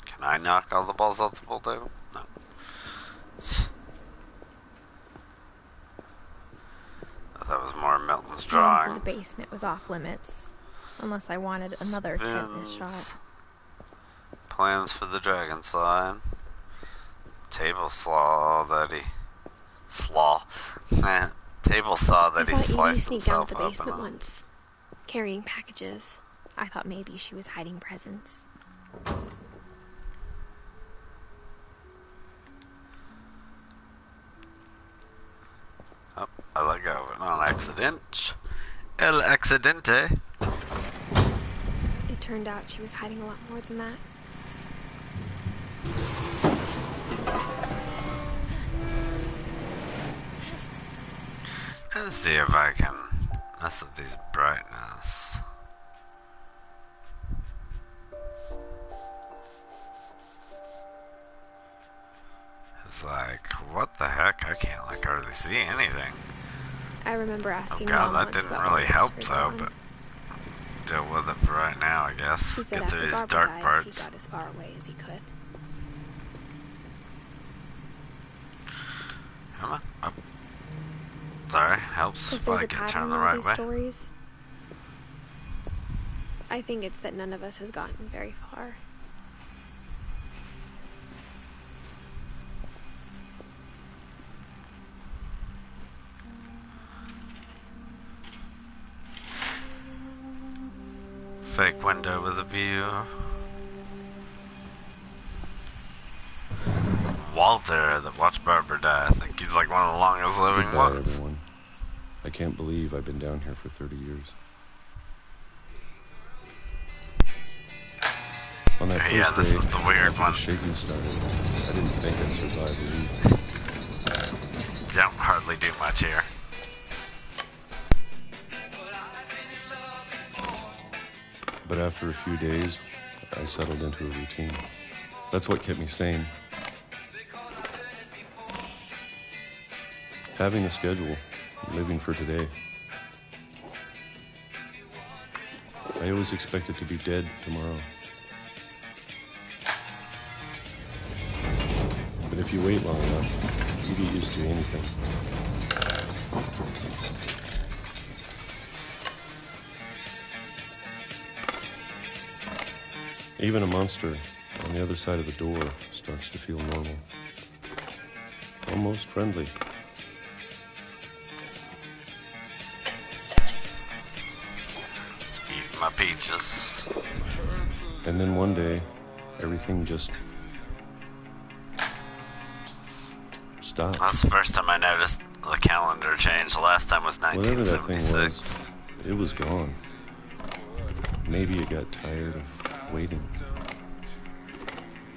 Can I knock all the balls off the pool table? No. That was more Milton's drawing. Mom said the basement was off limits, unless I wanted another tetanus shot. Plans for the dragon slide. Table saw that he table saw that he sliced himself himself down to the basement open. once, carrying packages. I thought maybe she was hiding presents. Oh, I let go of it on accident. El accidente. It turned out she was hiding a lot more than that. Let's see if I can mess with these brightness. It's like, what the heck? I can't like hardly see anything. I remember Oh asking god, Mom that once didn't about really why the help pictures though, on. but deal with it for right now, I guess. She said Get through after these Barbara dark died, parts. he got as far away as he could. Come on, up. Sorry, helps If if there's I a get turned pattern the in right these way. stories, I think it's that none of us has gotten very far. Fake window with a view. Walter that watched Barbara die. I think he's like one of the longest living Goodbye, ones. everyone. I can't believe I've been down here for 30 years. On that first Yeah, this day, is the weird after one. the shaking started, I didn't think I'd survive the week. Don't hardly do much here. But after a few days, I settled into a routine. That's what kept me sane. Having a schedule, living for today. I always expected to be dead tomorrow. But if you wait long enough, you get used to anything. Even a monster on the other side of the door starts to feel normal. Almost friendly. Just eating my peaches. And then one day, everything just stopped. That's the first time I noticed the calendar change. The last time was Whatever that thing 1976. was, it was gone. Maybe it got tired of waiting.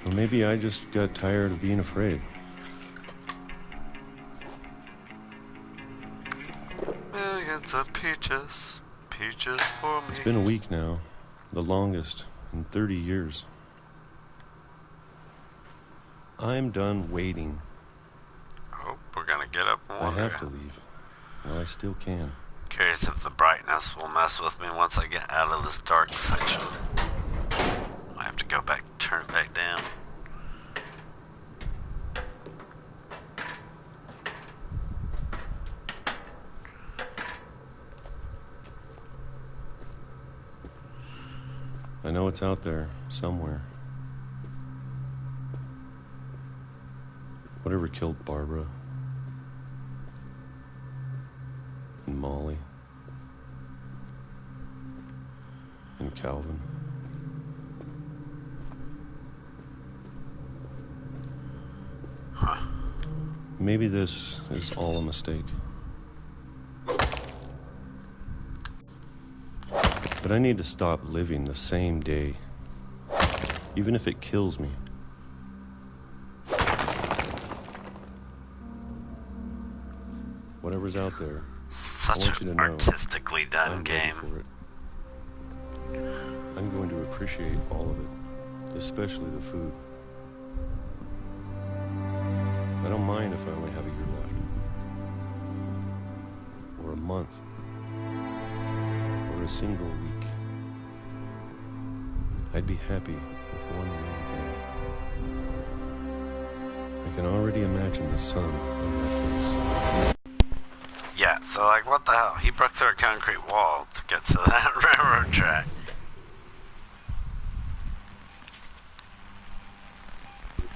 Or maybe I just got tired of being afraid. Millions of peaches, peaches for me. It's been a week now, the longest in 30 years. I'm done waiting. Oh, we're gonna get up and wander. I have to leave. Well, I still can. Curious if the brightness will mess with me once I get out of this dark section. I have to go back, turn it back down. I know it's out there, somewhere. Whatever killed Barbara and Molly and Calvin. Huh. Maybe this is all a mistake. But I need to stop living the same day, even if it kills me. Whatever's out there, Such an artistically done game. I'm going to appreciate all of it, especially the food. I don't mind if I only have a year left, or a month, or a single week. I'd be happy with one more day. I can already imagine the sun on my face. Yeah, so like, what the hell? He broke through a concrete wall to get to that railroad track.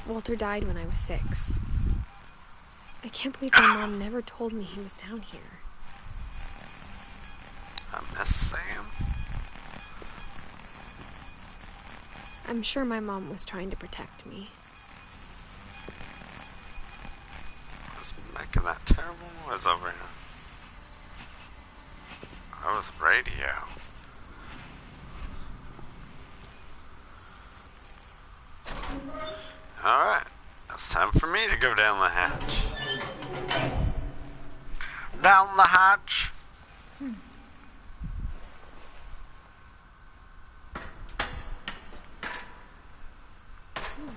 Walter died when I was 6. I can't believe my mom never told me he was down here. I miss Sam. I'm sure my mom was trying to protect me. Was making that terrible noise over here. That was radio. Alright, it's time for me to go down the hatch. Down the hatch.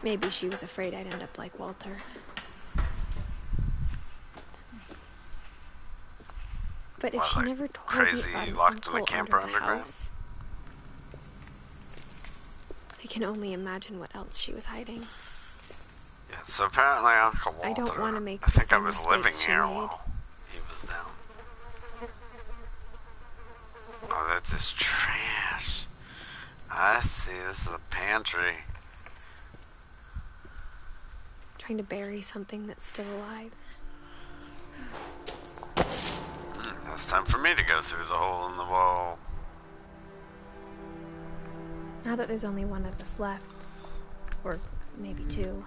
Maybe she was afraid I'd end up like Walter. But if she never told crazy me about an locked in a uncle camper under the underground? house, I can only imagine what else she was hiding. Yeah, so apparently Uncle Walter, I don't want to make I think the I same was mistakes living she here made. while he was down. Oh, that's just trash. I see, this is a pantry. Trying to bury something that's still alive. It's time for me to go through the hole in the wall. Now that there's only one of us left, or maybe 2,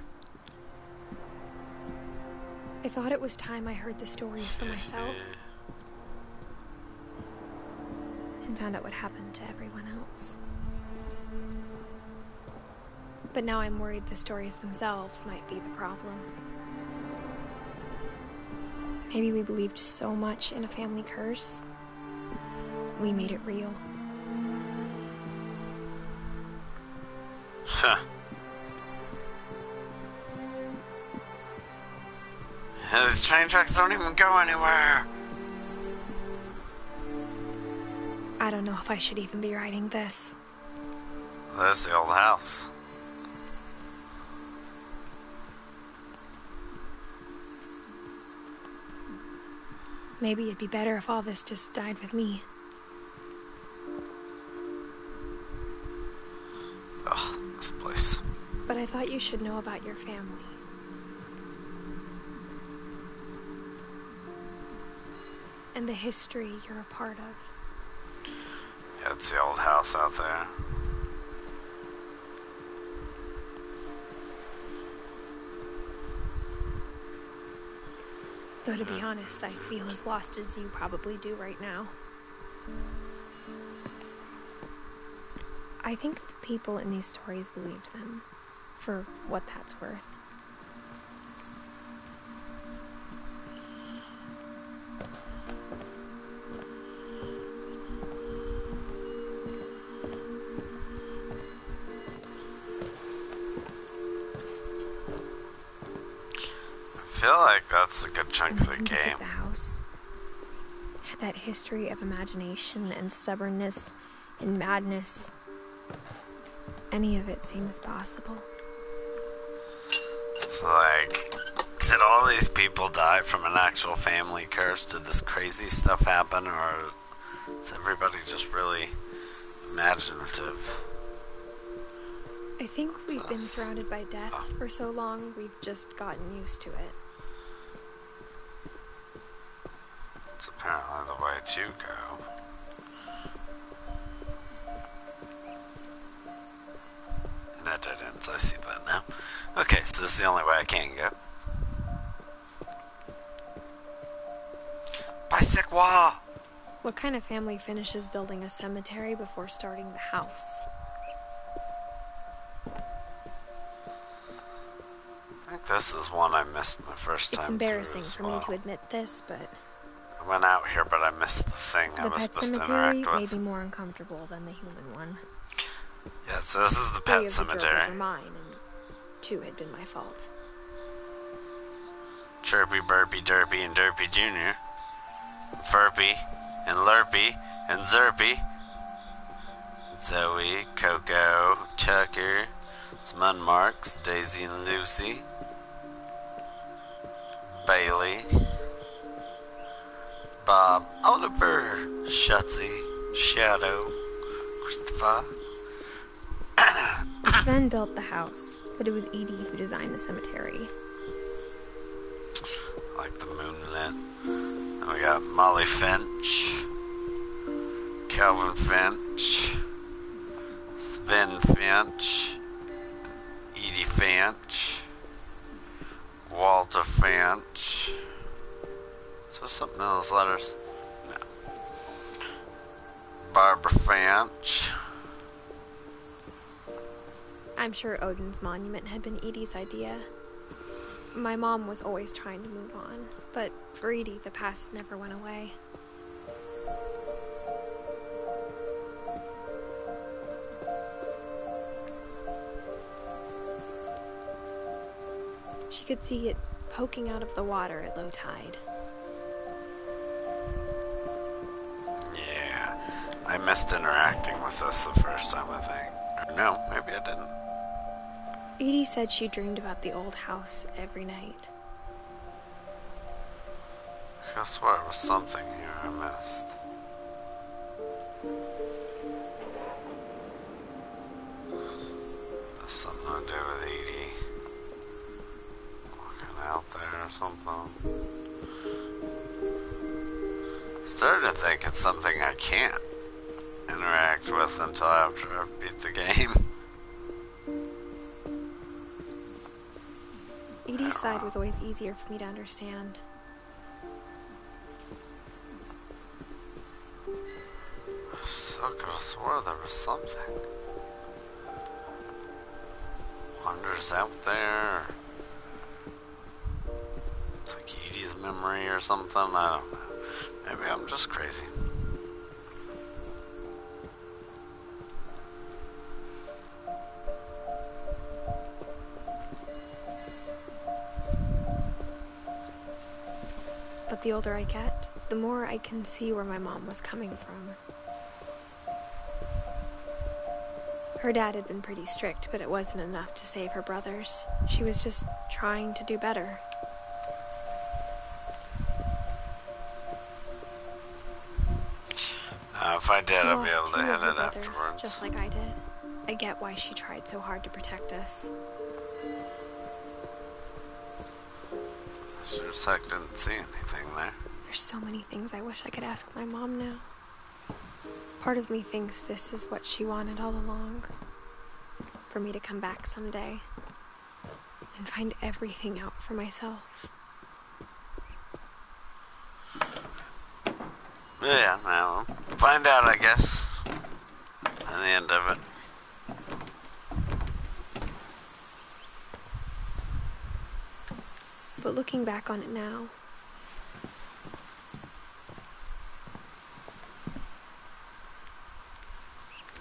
I thought it was time I heard the stories for myself and found out what happened to everyone else. But now I'm worried the stories themselves might be the problem. Maybe we believed so much in a family curse, we made it real. Huh. Yeah, these train tracks don't even go anywhere. I don't know if I should even be writing this. There's the old house. Maybe it'd be better if all this just died with me. Ugh, this place. But I thought you should know about your family. And the history you're a part of. Yeah, it's the old house out there. Though to be honest, I feel as lost as you probably do right now. I think the people in these stories believed them, for what that's worth. I feel like that's a good chunk of the game. The house had that history of imagination and stubbornness and madness. Any of it seems possible. It's like, did all these people die from an actual family curse? Did this crazy stuff happen, or is everybody just really imaginative? I think we've been surrounded by death for so long, we've just gotten used to it. It's apparently the way to go. That dead ends, I see that now. Okay, so this is the only way I can go. Bicycle! What kind of family finishes building a cemetery before starting the house? I think this is one I missed my first time. It's embarrassing through for me to admit this, but I went out here, but I missed the thing I was supposed to interact with. The pet cemetery may be more uncomfortable than the human one. Yeah, so this is the pet cemetery. 3 of the gerbils are mine, and 2 had been my fault. Chirpy, Burpy, Derpy, and Derpy Jr. Furpy, and Lurpy, and Zerpy. Zoe, Coco, Tucker, Smudmarks, Daisy and Lucy, Bailey, Bob, Oliver, Shutzy, Shadow, Christopher. Sven built the house, but it was Edie who designed the cemetery. I like the moonlit. And we got Molly Finch, Calvin Finch, Sven Finch, Edie Finch, Walter Finch. Is there something in those letters? No. Barbara Finch. I'm sure Odin's monument had been Edie's idea. My mom was always trying to move on, but for Edie, the past never went away. She could see it poking out of the water at low tide. Yeah, I missed interacting with this the first time, I think. Or no, maybe I didn't. Edie said she dreamed about the old house every night. I swear there was something here I missed. There's something to do with Edie. Walking out there or something. Starting to think it's something I can't interact with until after I beat the game. Edie's side was always easier for me to understand. I still could have swore there was something. Wonders out there. It's like Edie's memory or something. I don't know. Maybe I'm just crazy. But the older I get, the more I can see where my mom was coming from. Her dad had been pretty strict, but it wasn't enough to save her brothers. She was just trying to do better. If I did, I'd be She able lost to 2 hit of her it brothers, afterwards. just like I did. I get why she tried so hard to protect us. I sure as heck didn't see anything there. There's so many things I wish I could ask my mom now. Part of me thinks this is what she wanted all along. For me to come back someday and find everything out for myself. Yeah, well, find out, I guess, at the end of it. But looking back on it now,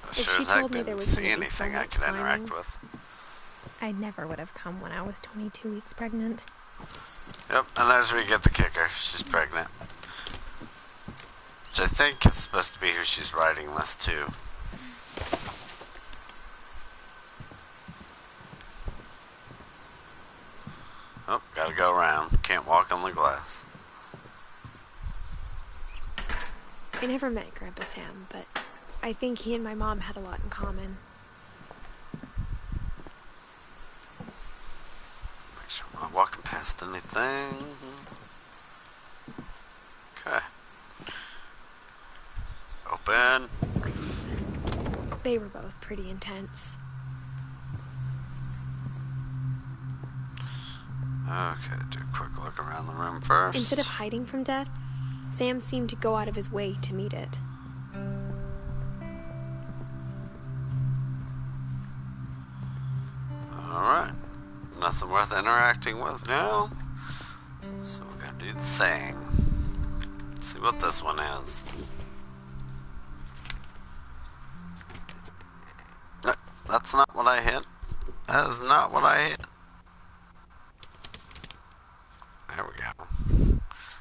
I sure as heck didn't see anything I could interact with. I never would have come when I was 22 weeks pregnant. Yep, and there's where you get the kicker. She's pregnant. Which I think is supposed to be who she's riding with, too. Oh, gotta go around. Can't walk on the glass. I never met Grandpa Sam, but I think he and my mom had a lot in common. Make sure I'm not walking past anything. Okay. Open. They were both pretty intense. Okay, do a quick look around the room first. Instead of hiding from death, Sam seemed to go out of his way to meet it. Alright. Nothing worth interacting with now. So we're gonna do the thing. Let's see what this one is. No, that's not what I hit. That is not what I hit. There we go.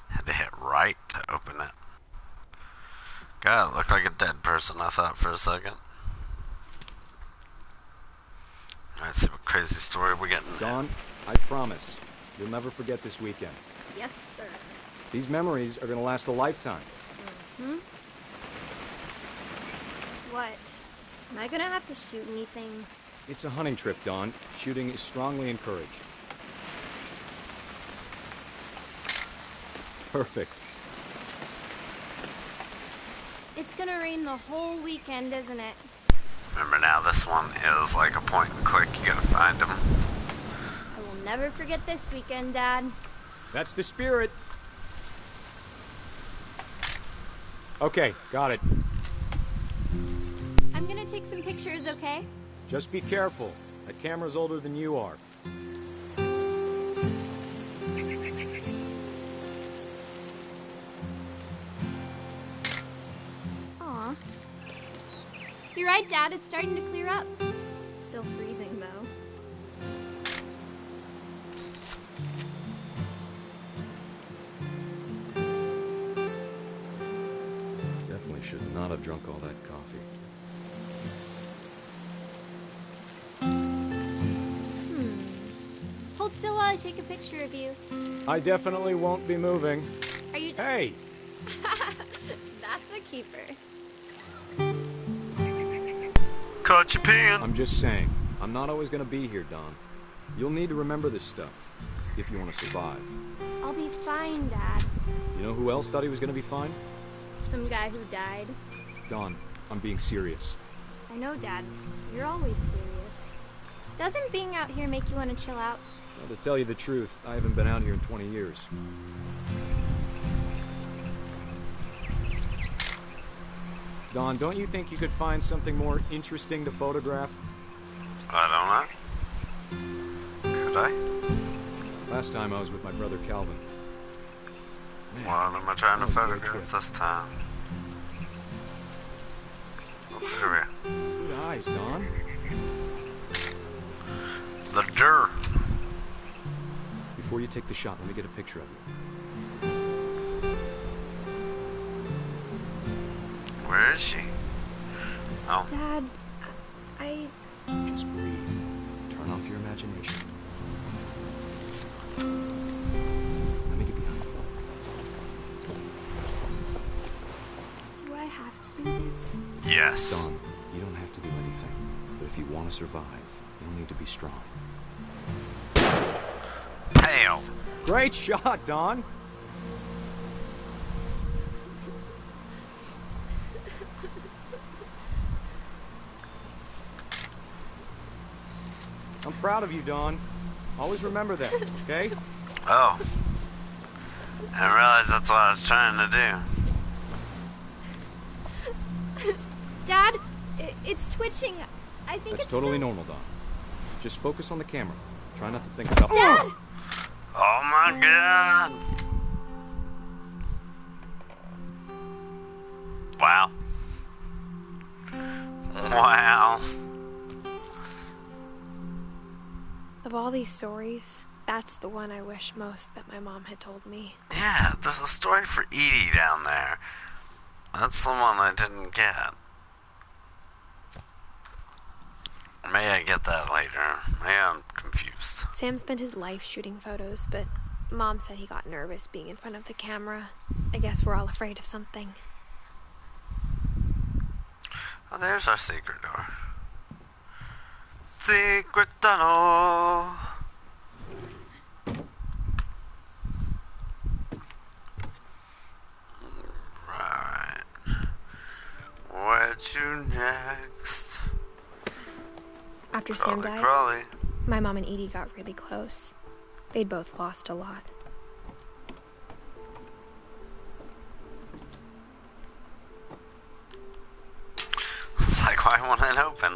Had to hit right to open it. God, it looked like a dead person, I thought for a second. Alright, see what crazy story we're getting. Dawn, I promise, you'll never forget this weekend. Yes, sir. These memories are gonna last a lifetime. Hmm? What? Am I gonna have to shoot anything? It's a hunting trip, Dawn. Shooting is strongly encouraged. Perfect. It's gonna rain the whole weekend, isn't it? Remember now, this one is like a point and click. You gotta find them. I will never forget this weekend, Dad. That's the spirit. Okay, got it. I'm gonna take some pictures, okay? Just be careful. That camera's older than you are. Aw. You're right, Dad. It's starting to clear up. Still freezing, though. Definitely should not have drunk all that coffee. Hold still while I take a picture of you. I definitely won't be moving. Are you... Hey! That's a keeper. Caught you peeing. I'm just saying, I'm not always gonna be here, Don. You'll need to remember this stuff, if you want to survive. I'll be fine, Dad. You know who else thought he was gonna be fine? Some guy who died. Don, I'm being serious. I know, Dad. You're always serious. Doesn't being out here make you want to chill out? Well, to tell you the truth, I haven't been out here in 20 years. Don, don't you think you could find something more interesting to photograph? I don't know. Could I? Last time I was with my brother Calvin. Man, what am I trying to that was a great photograph trip. this time? Oh, here Good eyes, Don. we The dirt. Before you take the shot, let me get a picture of you. Where is she? Oh. Dad, I... Just breathe. Turn off your imagination. Let me get behind you. Do I have to do this? Yes. Don, you don't have to do anything. But if you want to survive, you'll need to be strong. Pale. Great shot, Don. I'm proud of you, Don. Always remember that, okay? Oh. I didn't realize that's what I was trying to do. Dad, it's twitching. I think That's it's totally normal, Dawn. Just focus on the camera. Try not to think about... Dad! Oh my god! Wow. Wow. Of all these stories, that's the one I wish most that my mom had told me. Yeah, there's a story for Edie down there. That's the one I didn't get. May I get that later? Maybe I'm confused. Sam spent his life shooting photos, but Mom said he got nervous being in front of the camera. I guess we're all afraid of something. Oh, there's our secret door. Secret tunnel! Right. Where to next? After Sam Crawly, died, crawly. my mom and Edie got really close. They'd both lost a lot. It's like, why won't it open?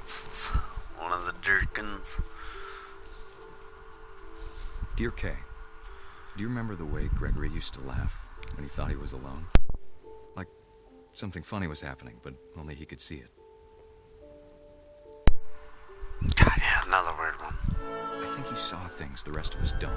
This is one of the Durkins. Dear Kay, do you remember the way Gregory used to laugh when he thought he was alone? Like something funny was happening, but only he could see it. God, yeah, another weird one. I think he saw things the rest of us don't.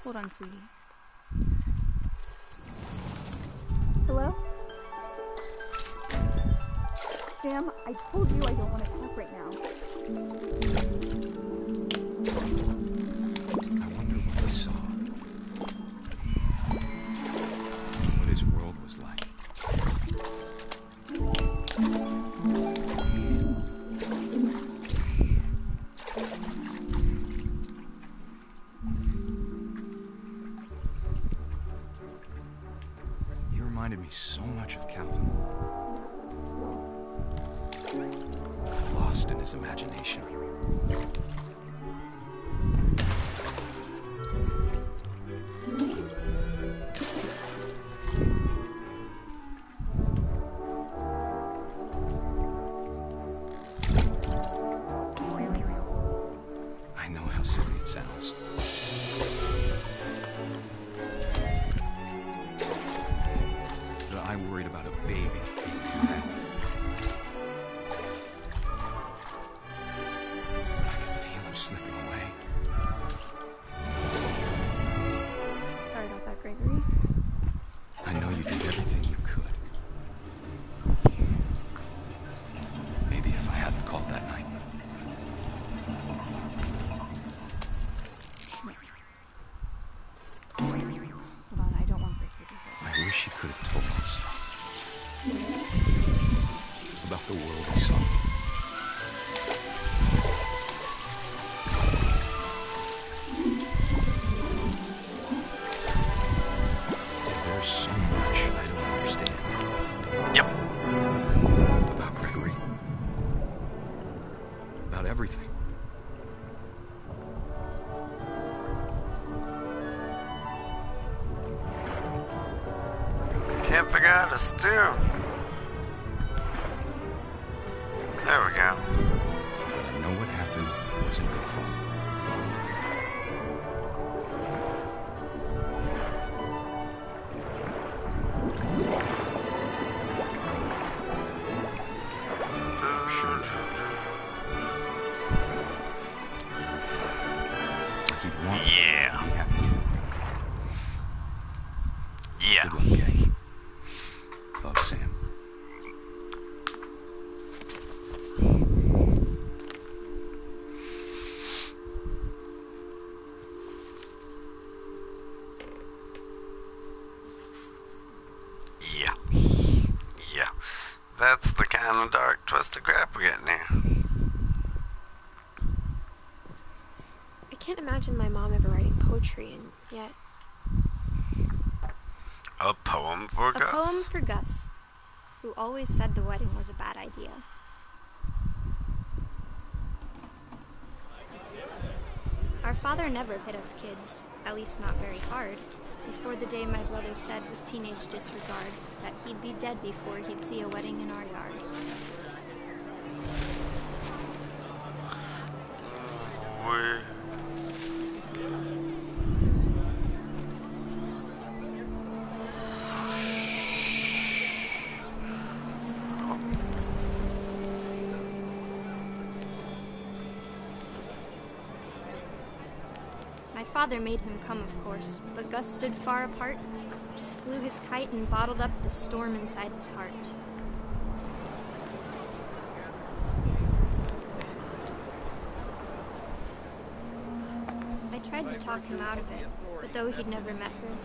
Hold on, sweetie. Hello? Sam, I told you I don't want to talk right now. I wonder what he saw. What his world was like. Reminded me so much of Calvin. Lost in his imagination. I know how silly it sounds. I worried about a baby being too happy. But I could feel him slipping away. Sorry about that, Gregory. I know you did everything you could. Maybe if I hadn't called that night. Hold on, I don't want Gregory to hurt. I wish he could have told us about the world he saw. There's so much I don't understand. Yep. About Gregory. About everything. Can't figure out how to steer. There we go. I know what happened wasn't your fault. Sure. Like you'd want Yeah. to be happy too. Yeah. Good luck, Kay. love Sam. Yeah. That's the kind of dark, twisted crap we're getting here. I can't imagine my mom ever writing poetry, and yet... A poem for Gus. A poem for Gus, who always said the wedding was a bad idea. Our father never hit us kids, at least not very hard, before the day my brother said with teenage disregard that he'd be dead before he'd see a wedding in our yard. My father made him come, of course, but Gus stood far apart, just flew his kite and bottled up the storm inside his heart. I tried to talk him out of it, but though he'd never met her,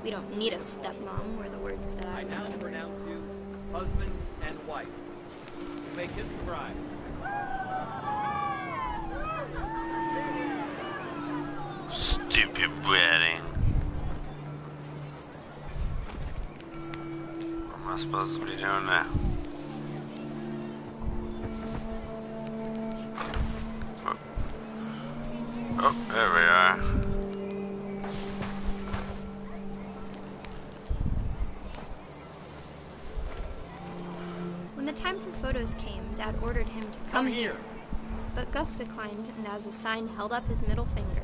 we don't need a stepmom were the words that I now remember. pronounce you husband and wife. You may kiss the bride. Stupid wedding. What am I supposed to be doing now? Oh, there we are. When the time for photos came, Dad ordered him to come here. But Gus declined, and as a sign held up his middle finger.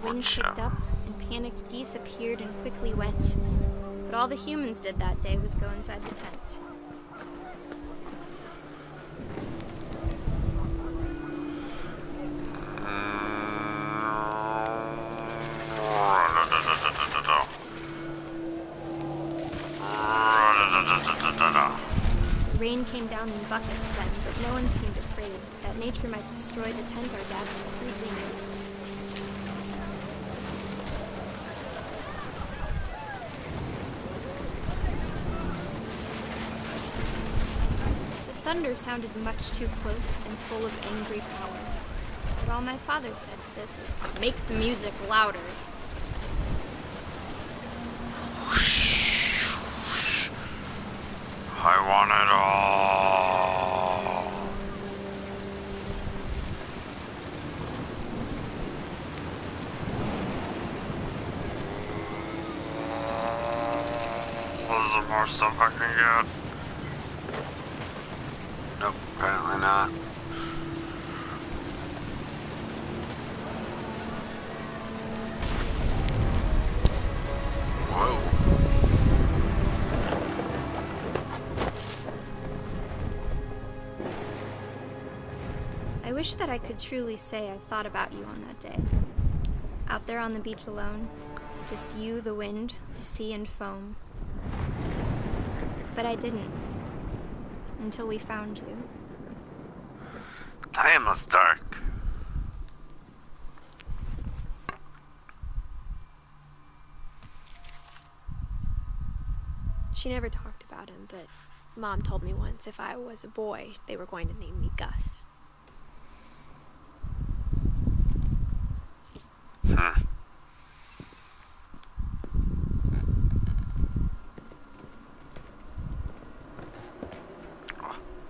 The wind picked up, and panicked geese appeared and quickly went. But all the humans did that day was go inside the tent. The rain came down in buckets then, but no one seemed afraid that nature might destroy the tent our dad completely made. The thunder sounded much too close and full of angry power. But all my father said to this was, "Make the music louder." I want it all. Is there more stuff I can get? Nope, apparently not. Whoa. I wish that I could truly say I thought about you on that day. Out there on the beach alone, just you, the wind, the sea, and foam. But I didn't. Until we found you. Damn, it's dark. She never talked about him, but Mom told me once if I was a boy, they were going to name me Gus.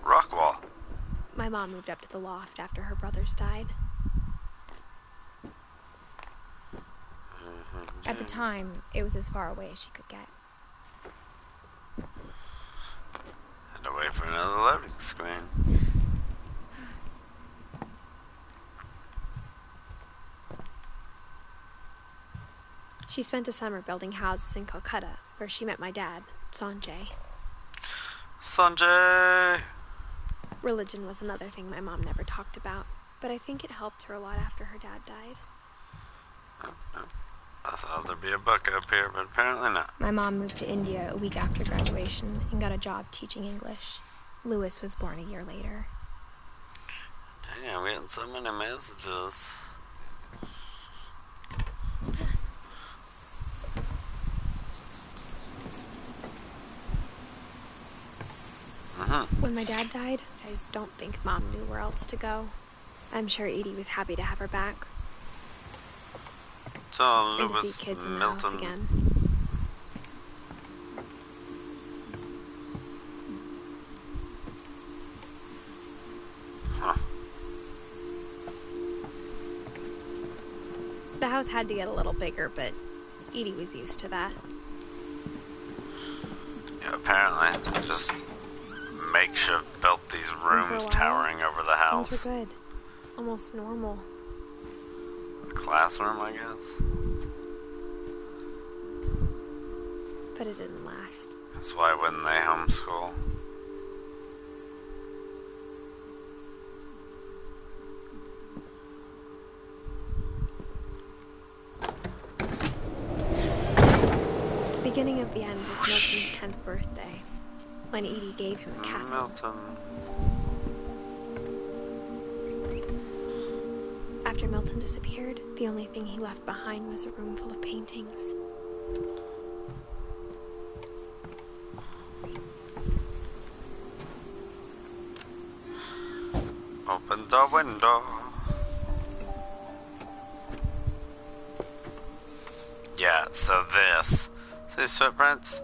Rockwall. My mom moved up to the loft after her brothers died. At the time, it was as far away as she could get. Had to wait for another loading screen. She spent a summer building houses in Calcutta, where she met my dad, Sanjay. Sanjay! Religion was another thing my mom never talked about, but I think it helped her a lot after her dad died. I thought there'd be a book up here, but apparently not. My mom moved to India a week after graduation and got a job teaching English. Lewis was born a year later. Dang, I'm getting so many messages. When my dad died, I don't think Mom knew where else to go. I'm sure Edie was happy to have her back. So And to Lewis see kids in the house Milton. again. Huh. The house had to get a little bigger, but Edie was used to that. Yeah, apparently. They just makeshift built these rooms towering over the house. Things were good. Almost normal. A classroom, I guess. But it didn't last. That's why wouldn't they homeschool? The beginning of the end was Milton's 10th birthday, when Edie gave him a castle. Milton. After Milton disappeared, the only thing he left behind was a room full of paintings. Open the window. Yeah, so this. See these footprints?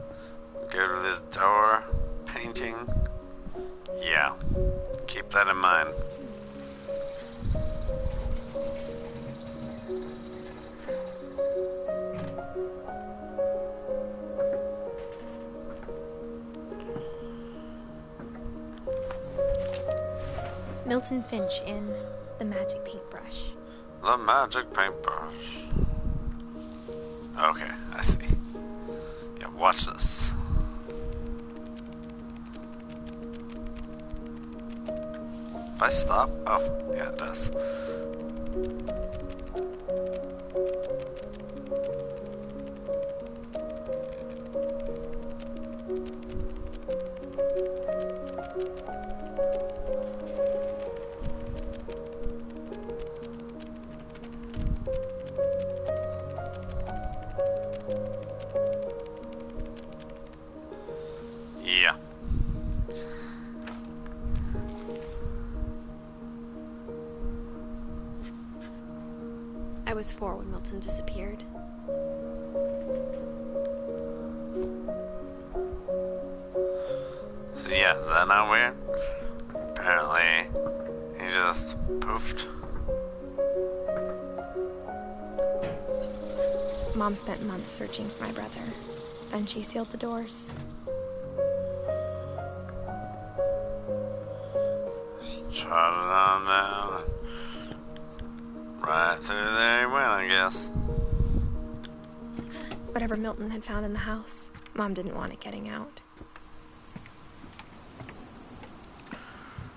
Go to this door. Painting. Yeah. Keep that in mind. Milton Finch in The Magic Paintbrush. The magic paintbrush. Okay, I see. Yeah, watch this. If I stop? Oh, yeah, it does. Yeah. I was 4 when Milton disappeared. So yeah, is that not weird? Apparently, he just poofed. Mom spent months searching for my brother. Then she sealed the doors. Trotted on down. Right through there he went, I guess. Whatever Milton had found in the house, Mom didn't want it getting out.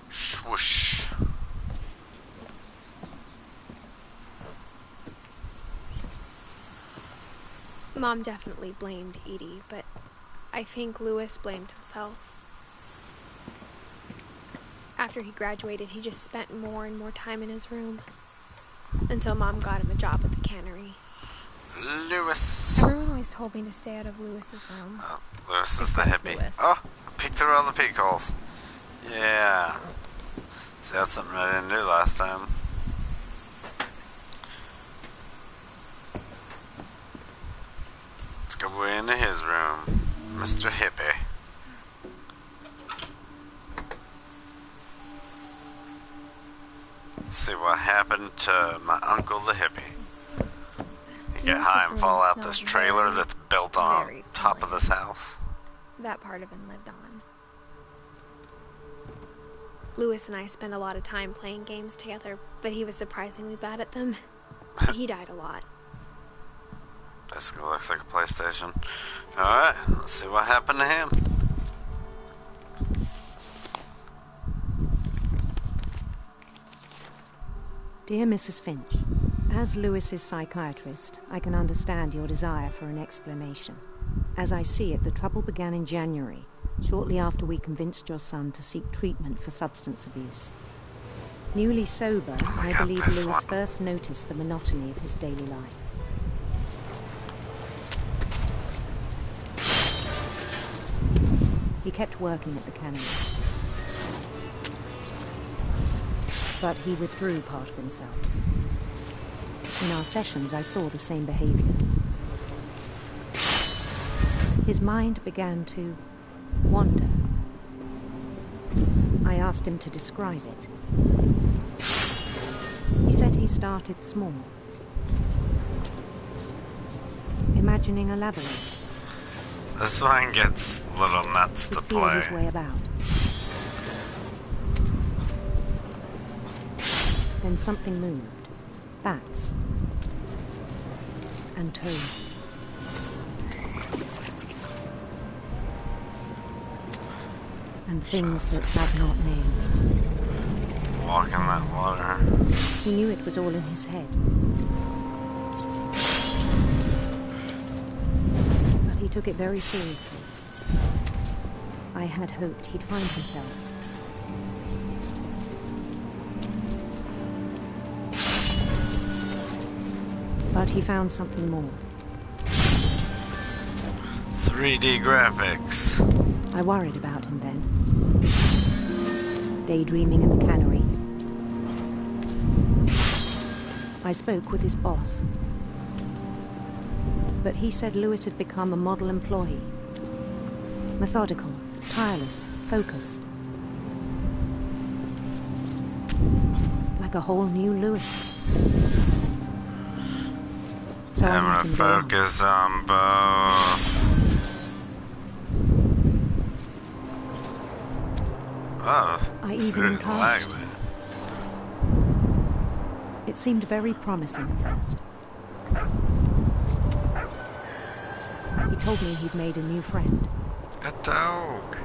Swoosh. Mom definitely blamed Edie, but I think Lewis blamed himself. After he graduated, he just spent more and more time in his room. Until Mom got him a job at the cannery. Lewis. Everyone always told me to stay out of Lewis's room. Oh, Lewis is the hippie. Lewis. Oh, I peeked through all the peek holes. Yeah. See, that's something I didn't do last time. Let's go into his room. Mr. Hippie. Let's see what happened to my uncle the hippie. He get high and fall out this trailer that's built on top of this house. That part of him lived on. Lewis and I spent a lot of time playing games together, but he was surprisingly bad at them. He died a lot. Basically looks like a PlayStation. Alright, let's see what happened to him. Dear Mrs. Finch, as Lewis's psychiatrist, I can understand your desire for an explanation. As I see it, the trouble began in January, shortly after we convinced your son to seek treatment for substance abuse. Newly sober, I believe Lewis first noticed the monotony of his daily life. He kept working at the cannery, but he withdrew part of himself. In our sessions, I saw the same behavior. His mind began to wander. I asked him to describe it. He said he started small, imagining a labyrinth. This one gets little nuts to feel play. His way about. Then something moved. Bats. And toads. And things that have not names. Walk in that water. He knew it was all in his head. But he took it very seriously. I had hoped he'd find himself. But he found something more. 3D graphics. I worried about him then. Daydreaming in the cannery. I spoke with his boss. But he said Lewis had become a model employee. Methodical, tireless, focused. Like a whole new Lewis. So I'm gonna focus on both. Oh, I even serious lag encouraged. there. It seemed very promising at first. He told me he'd made a new friend. A dog.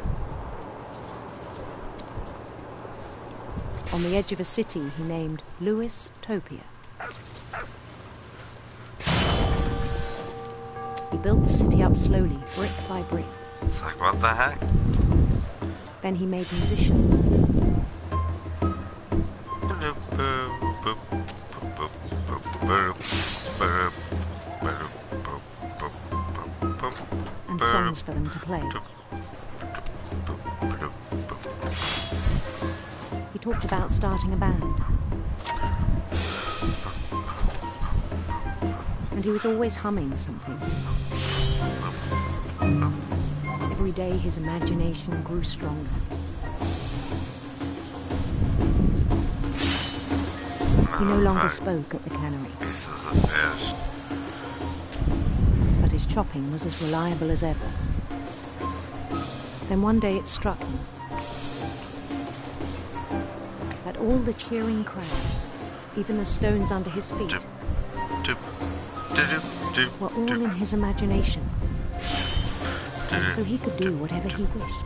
On the edge of a city he named Lewis Topia. He built the city up slowly, brick by brick. It's like, what the heck? Then he made musicians. And songs for them to play. He talked about starting a band. And he was always humming something. Every day his imagination grew stronger. He no longer spoke at the cannery. Pieces of fish. But his chopping was as reliable as ever. Then one day it struck him that all the cheering crowds, even the stones under his feet, were all in his imagination. So he could do whatever he wished.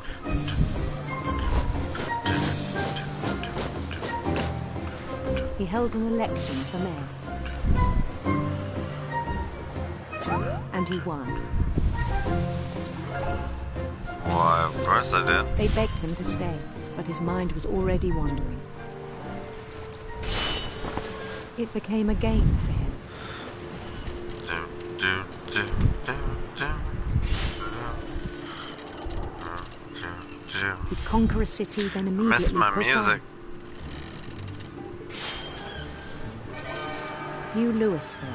He held an election for mayor. And he won. Why, of course I did. They begged him to stay, but his mind was already wandering. It became a game for him. He'd conquer a city, then immediately Miss my push music. on. New Louisville.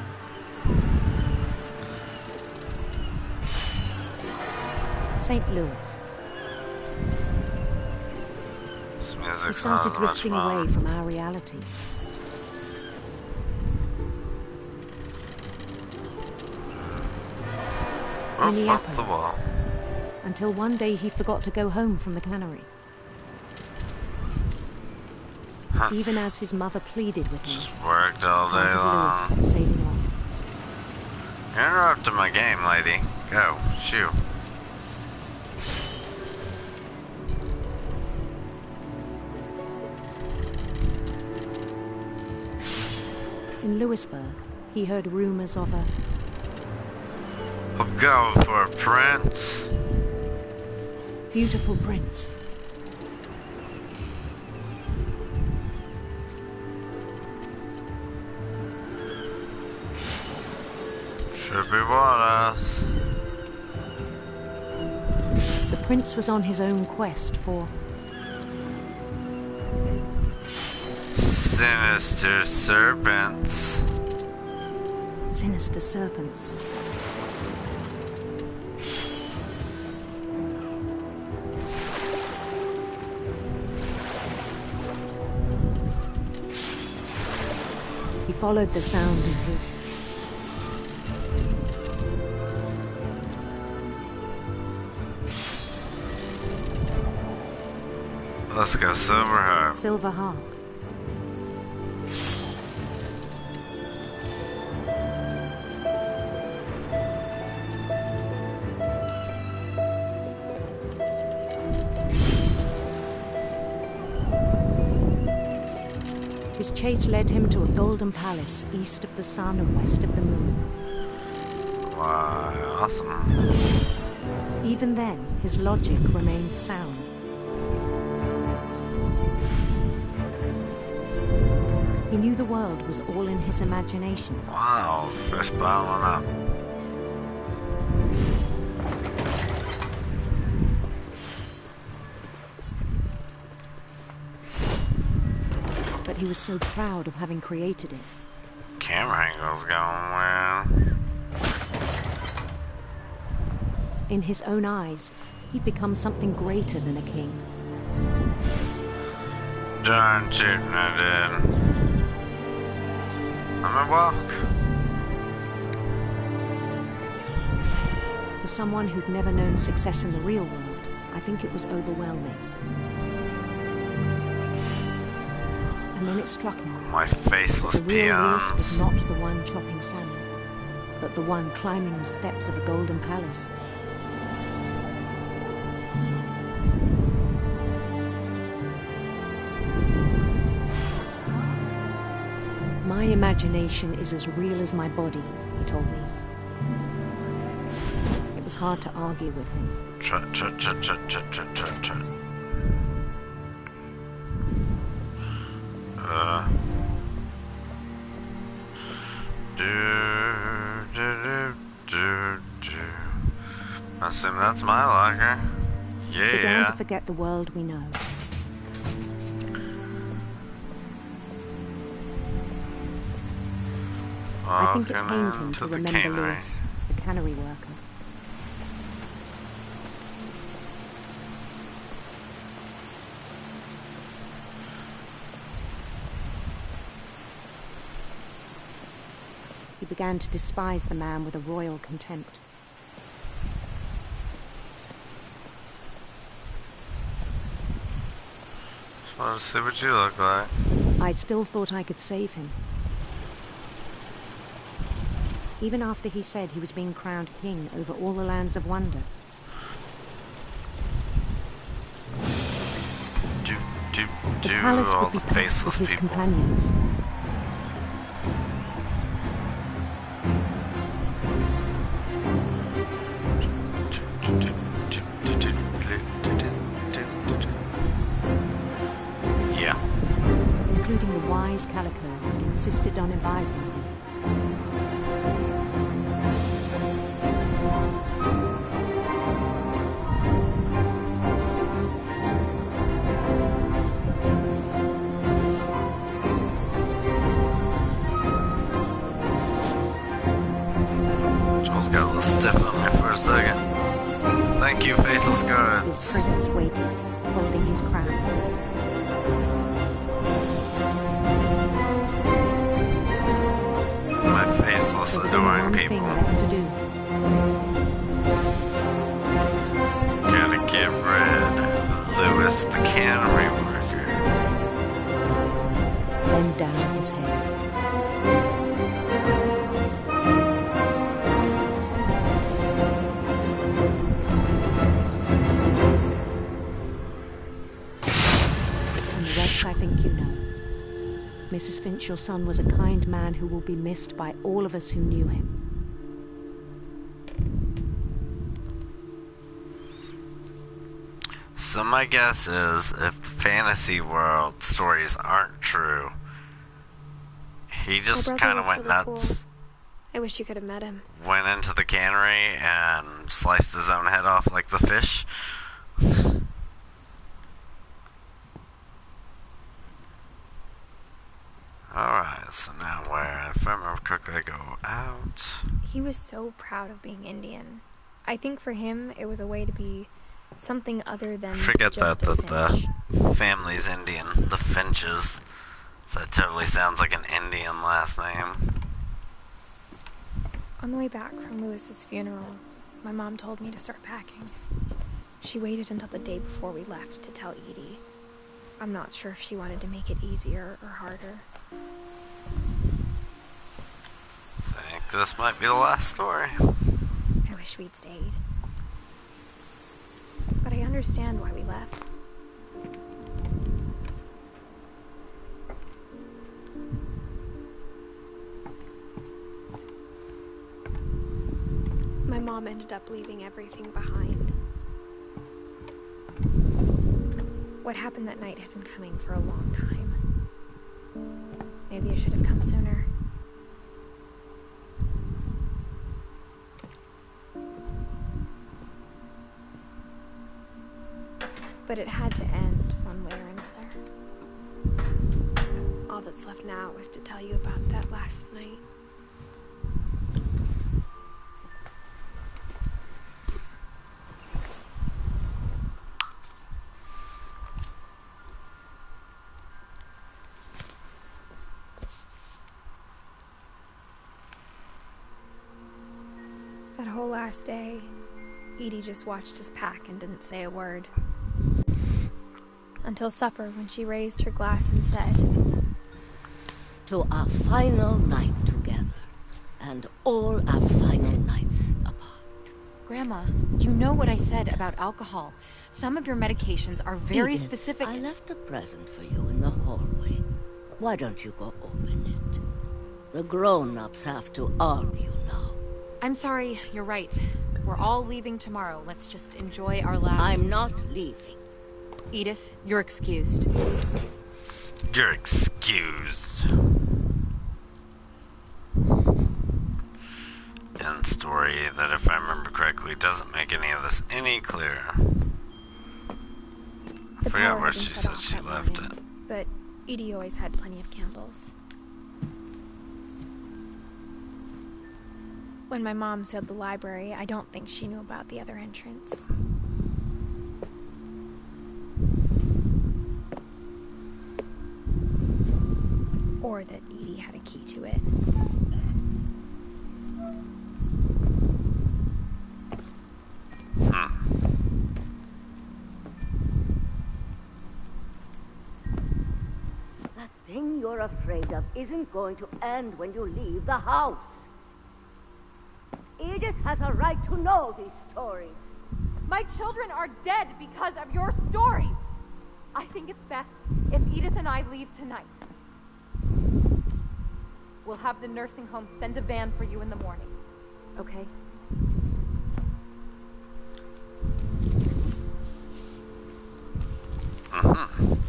St. Louis. This We music's not started as much drifting fun. away from our reality. Up the wall. Minneapolis. Until one day he forgot to go home from the cannery. Huh. Even as his mother pleaded with him. Just worked all day Lewis long. kept sailing on. You're interrupting my game, lady. Go, shoot. In Louisburg, he heard rumors of a... I'm going for a prince. Beautiful prince. Should be Wallace. The prince was on his own quest for... Sinister serpents. Sinister serpents. He followed the sound of his... Let's go Silver Harp. Silver Harp. His chase led him to a golden palace east of the sun and west of the moon. Why, awesome. Even then, his logic remained sound. He knew the world was all in his imagination. Wow, fish piling up. But he was so proud of having created it. Camera angle's going well. In his own eyes, he'd become something greater than a king. Darn shooting I did. I'm a walk. For someone who'd never known success in the real world, I think it was overwhelming. And then it struck him. My faceless the real peons. Lewis was not the one chopping salmon, but the one climbing the steps of a golden palace. My imagination is as real as my body, he told me. It was hard to argue with him. Trut, trut, trut, trut, trut, trut, trut, trut. I assume that's my locker. Yeah. Began to forget the world we know. I think it pained him to remember Lewis, the cannery worker. He began to despise the man with a royal contempt. Just wanted to see what you look like. I still thought I could save him. Even after he said he was being crowned king over all the lands of wonder. The palace would be packed with his companions. Yeah. Including the wise Calico who'd insisted on advising me. Joel's got a little stiff on me for a second. Thank you, faceless guards. His prince waited, holding his crown. My faceless adoring people. To do. Gotta get rid of Lewis the cannery worker. Then down his head. And the rest I think you know. Miss Mrs. Finch, your son was a kind man who will be missed by all of us who knew him. So my guess is, if fantasy world stories aren't true, he just kind of went nuts. Cool. I wish you could have met him. Went into the cannery and sliced his own head off like the fish. Alright, so now where, if I remember correctly, I go out. He was so proud of being Indian. I think for him, it was a way to be something other than Forget just that Finch. the family's Indian, the Finches. So that totally sounds like an Indian last name. On the way back from Lewis's funeral, my mom told me to start packing. She waited until the day before we left to tell Edie. I'm not sure if she wanted to make it easier or harder. I think this might be the last story. I wish we'd stayed. But I understand why we left. My mom ended up leaving everything behind. What happened that night had been coming for a long time. Maybe I should have come sooner. But it had to end one way or another. All that's left now is to tell you about that last night. That whole last day, Edie just watched us pack and didn't say a word. Until supper, when she raised her glass and said, "To our final night together, and all our final nights apart." Grandma, you know what I said about alcohol. Some of your medications are very Edith, specific. I left a present for you in the hallway. Why don't you go open it? The grown-ups have to argue now. I'm sorry, you're right. We're all leaving tomorrow. Let's just enjoy our last... I'm not leaving. Edith, you're excused. You're excused. End story that, if I remember correctly, doesn't make any of this any clearer. I forgot where she said she left it. But Edie always had plenty of candles. When my mom sealed the library, I don't think she knew about the other entrance. Or that Edie had a key to it. That thing you're afraid of isn't going to end when you leave the house. Edith has a right to know these stories. My children are dead because of your stories. I think it's best if Edith and I leave tonight. We'll have the nursing home send a van for you in the morning. Okay?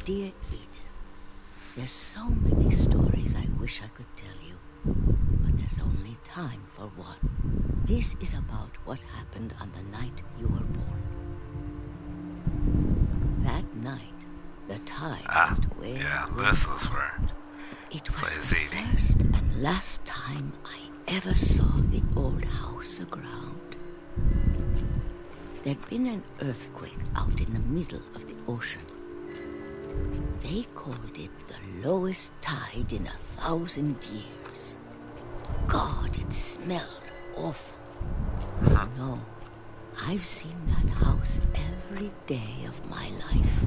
Dear Edith, there's so many stories I wish I could tell you, but there's only time for one. This is about what happened on the night you were born. That night, the tide went way. Yeah, this is where it was the first and last time I ever saw the old house aground. There'd been an earthquake out in the middle of the ocean. They called it the lowest tide in 1,000 years. God, it smelled awful. No, I've seen that house every day of my life.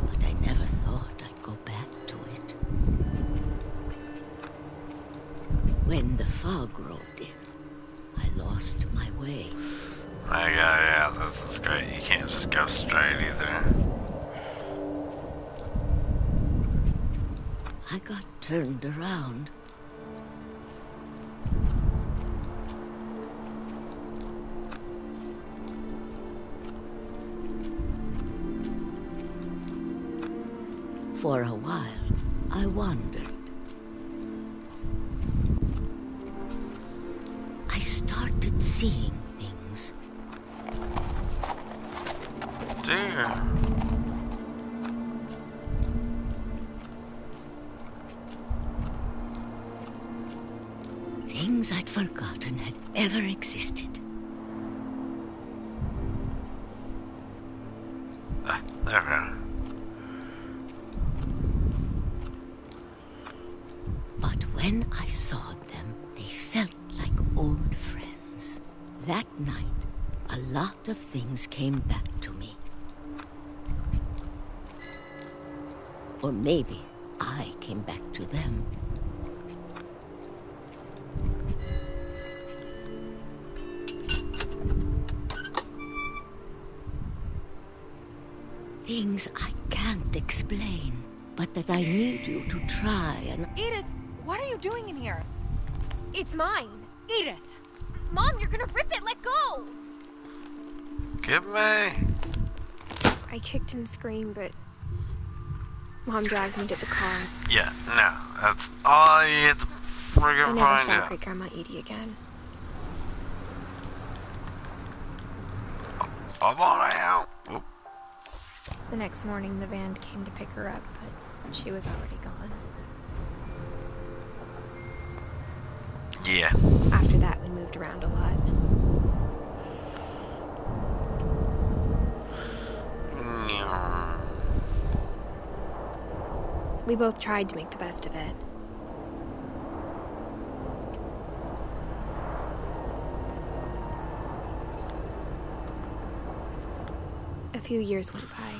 But I never thought I'd go back to it. When the fog rolled in, I lost my way. Yeah, this is great. You can't just go straight either. I got turned around. For a while, I wandered. I started seeing things. Dear. Things I'd forgotten had ever existed. There we are. But when I saw them, they felt like old friends. That night, a lot of things came back to me. Or maybe I came back to them. Things I can't explain, but that I need you to try and... Edith, what are you doing in here? It's mine. Edith! Mom, you're gonna rip it! Let go! Give me! I kicked and screamed, but Mom dragged me to the car. Yeah, no, that's all you had to friggin' I never find saw out. Great Grandma Edie again. I'm on out. Whoop. The next morning, the van came to pick her up, but she was already gone. Yeah. After that, we moved around a lot. We both tried to make the best of it. A few years went by.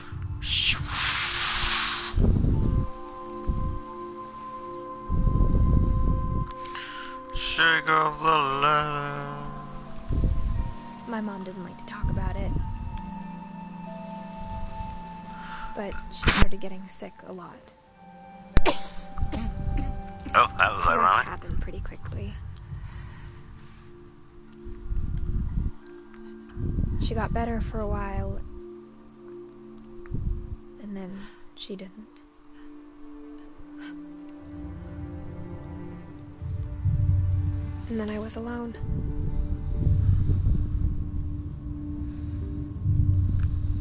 Shake off the letter. My mom didn't like to talk about it. But she started getting sick a lot. Oh, that was The rest ironic. happened pretty quickly. She got better for a while, and then she didn't. And then I was alone.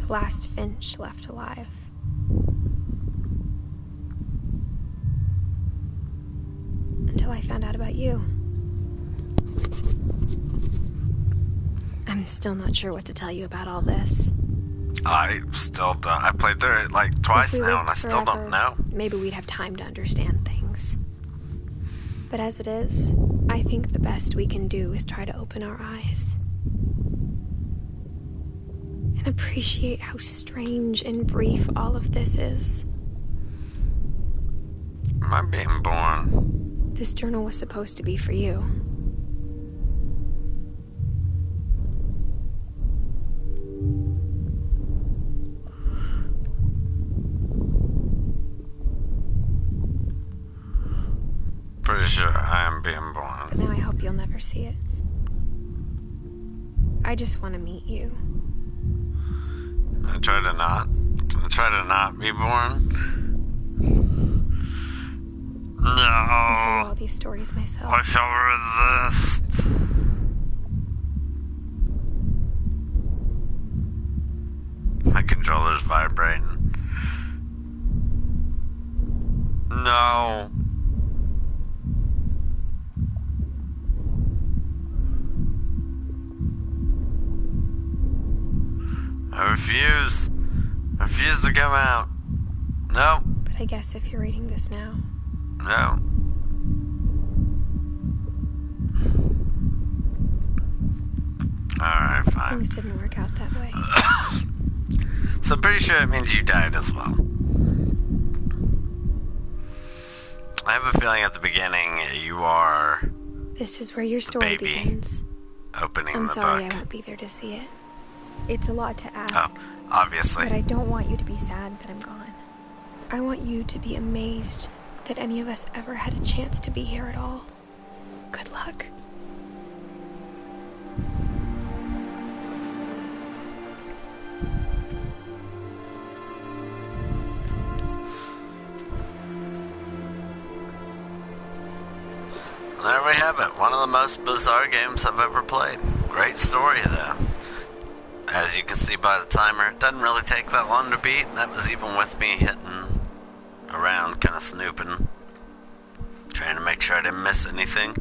The last Finch left alive. Until I found out about you. I'm still not sure what to tell you about all this. I still don't. I played through it like twice If we now, and I lived still forever, don't know. Maybe we'd have time to understand things. But as it is, I think the best we can do is try to open our eyes. And appreciate how strange and brief all of this is. Am I being born? This journal was supposed to be for you. Pretty sure I am being born. But now I hope you'll never see it. I just want to meet you. Can I try to not? Can I try to not be born? I'll tell you No. all these stories myself. I shall resist. My controller's vibrating. No. I refuse. I refuse to come out. No. But I guess if you're reading this now, No. Alright, fine. things didn't work out that way. So I'm pretty sure it means you died as well. I have a feeling at the beginning you are This is where your story baby begins. opening I'm the sorry book. I won't be there to see it. It's a lot to ask. Oh, obviously. But I don't want you to be sad that I'm gone. I want you to be amazed that any of us ever had a chance to be here at all. Good luck. There we have it. One of the most bizarre games I've ever played. Great story, though. As you can see by the timer, it doesn't really take that long to beat. That was even with me hitting around, kind of snooping, trying to make sure I didn't miss anything.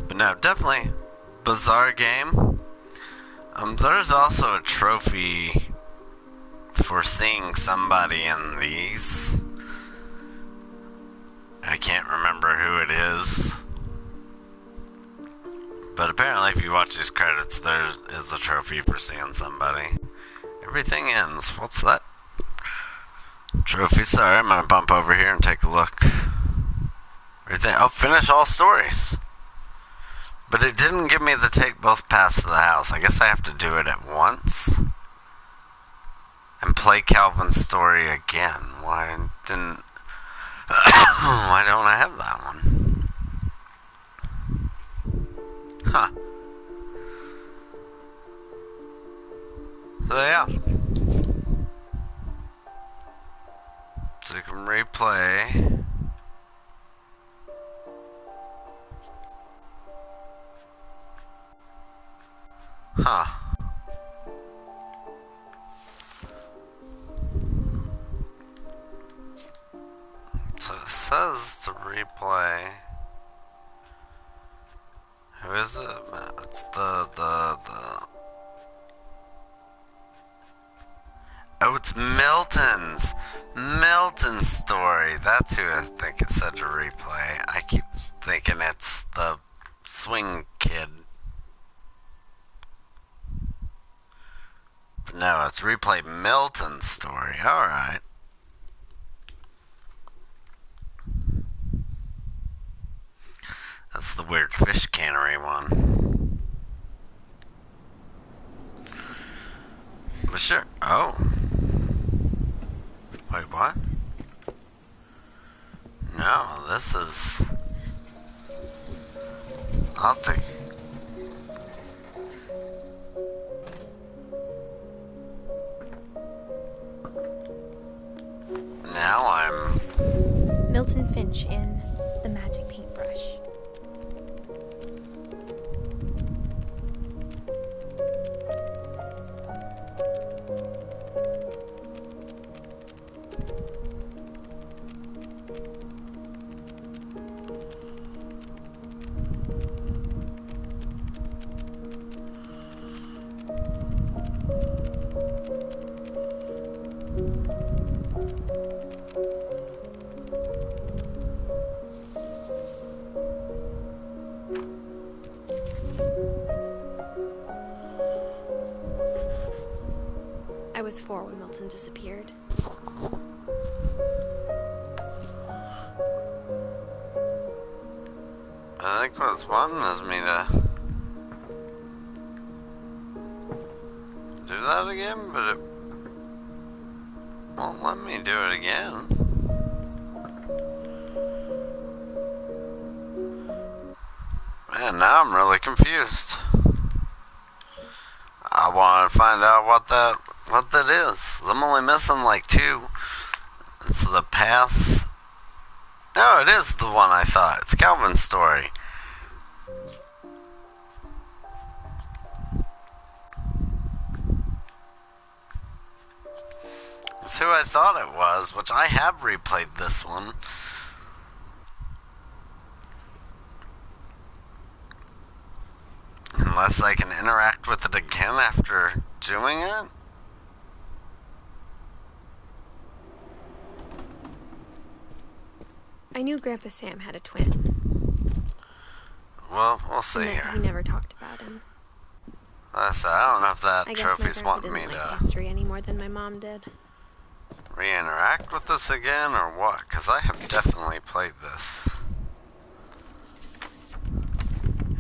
But no, definitely bizarre game. There's also a trophy for seeing somebody in these. I can't remember who it is. But apparently if you watch these credits, there is a trophy for seeing somebody. Everything ends. What's that? Trophy. Sorry, I'm gonna bump over here and take a look. Everything. Oh, finish all stories. But it didn't give me the take both paths to the house. I guess I have to do it at once. And play Calvin's story again. Why don't I have that one? Huh. So yeah. So you can replay. Huh. So it says to replay. Who is it? It's the oh, it's Milton's story. That's who I think it said to replay. I keep thinking it's the swing kid. But no, it's replay Milton's story. Alright. That's the weird fish cannery one. But sure. Oh. Wait, what? No, this is... I'll think... Now I'm... Milton Finch in The Magic Paintbrush. I was 4 when Milton disappeared. I think what's wanting is me to do that again, but it won't let me do it again. Man, now I'm really confused. I want to find out what that is. I'm only missing like 2. It's the pass. No, it is the one I thought. It's Calvin's story. It's who I thought it was, which I have replayed this one. Unless I can interact with it again after doing it? I knew Grandpa Sam had a twin. Well, we'll see and here. He never talked about him. I said, I don't know if that I guess trophy's my grandpa wanting me didn't to like history any more than my mom did. re-interact with this again, or what? Because I have definitely played this.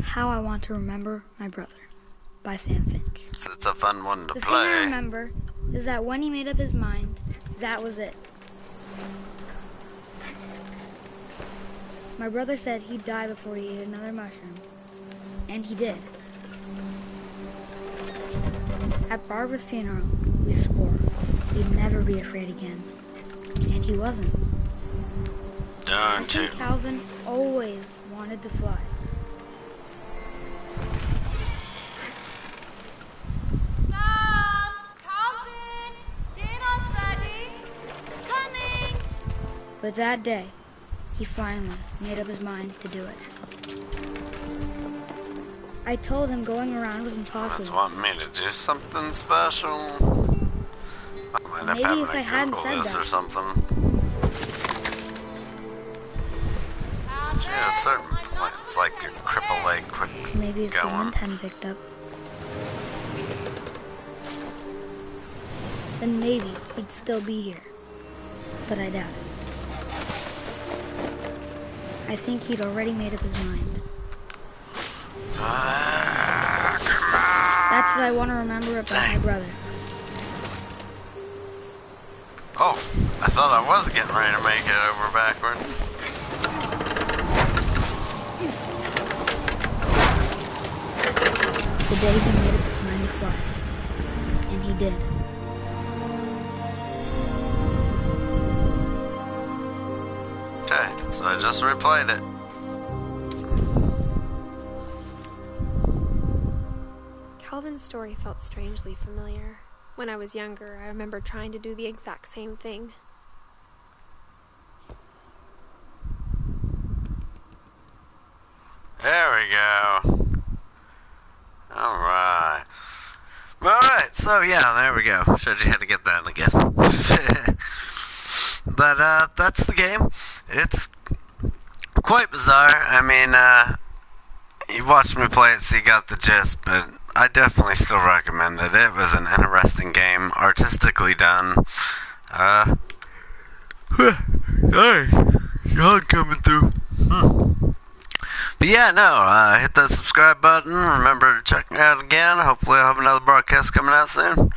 How I want to remember my brother. by Sam Finch. So it's a fun one to the play. The thing I remember is that when he made up his mind, that was it. My brother said he'd die before he ate another mushroom. And he did. At Barbara's funeral, we swore he'd never be afraid again. And he wasn't. I think Calvin always wanted to fly. Sam! Calvin! Dinner's ready! Coming! But that day, he finally made up his mind to do it. I told him going around was impossible. Just want me to do something special. I might have Maybe if to I hadn't Google said this that. or something. At a certain point, it's like a cripple leg quick Maybe if the going. wind hadn't picked up, then maybe he'd still be here. But I doubt it. I think he'd already made up his mind. That's what I want to remember about my brother. Oh, I thought I was getting ready to make it over backwards. The day he made up his mind to fly. And he did. Okay, so I just replayed it. Calvin's story felt strangely familiar. When I was younger, I remember trying to do the exact same thing. There we go. Alright. Alright, so yeah, there we go. Showed you how to get that, I guess. But, that's the game. It's quite bizarre. I mean, you watched me play it, so you got the gist, but I definitely still recommend it. It was an interesting game, artistically done. Sorry, yawn coming through. But yeah, no, hit that subscribe button. Remember to check me out again. Hopefully I'll have another broadcast coming out soon.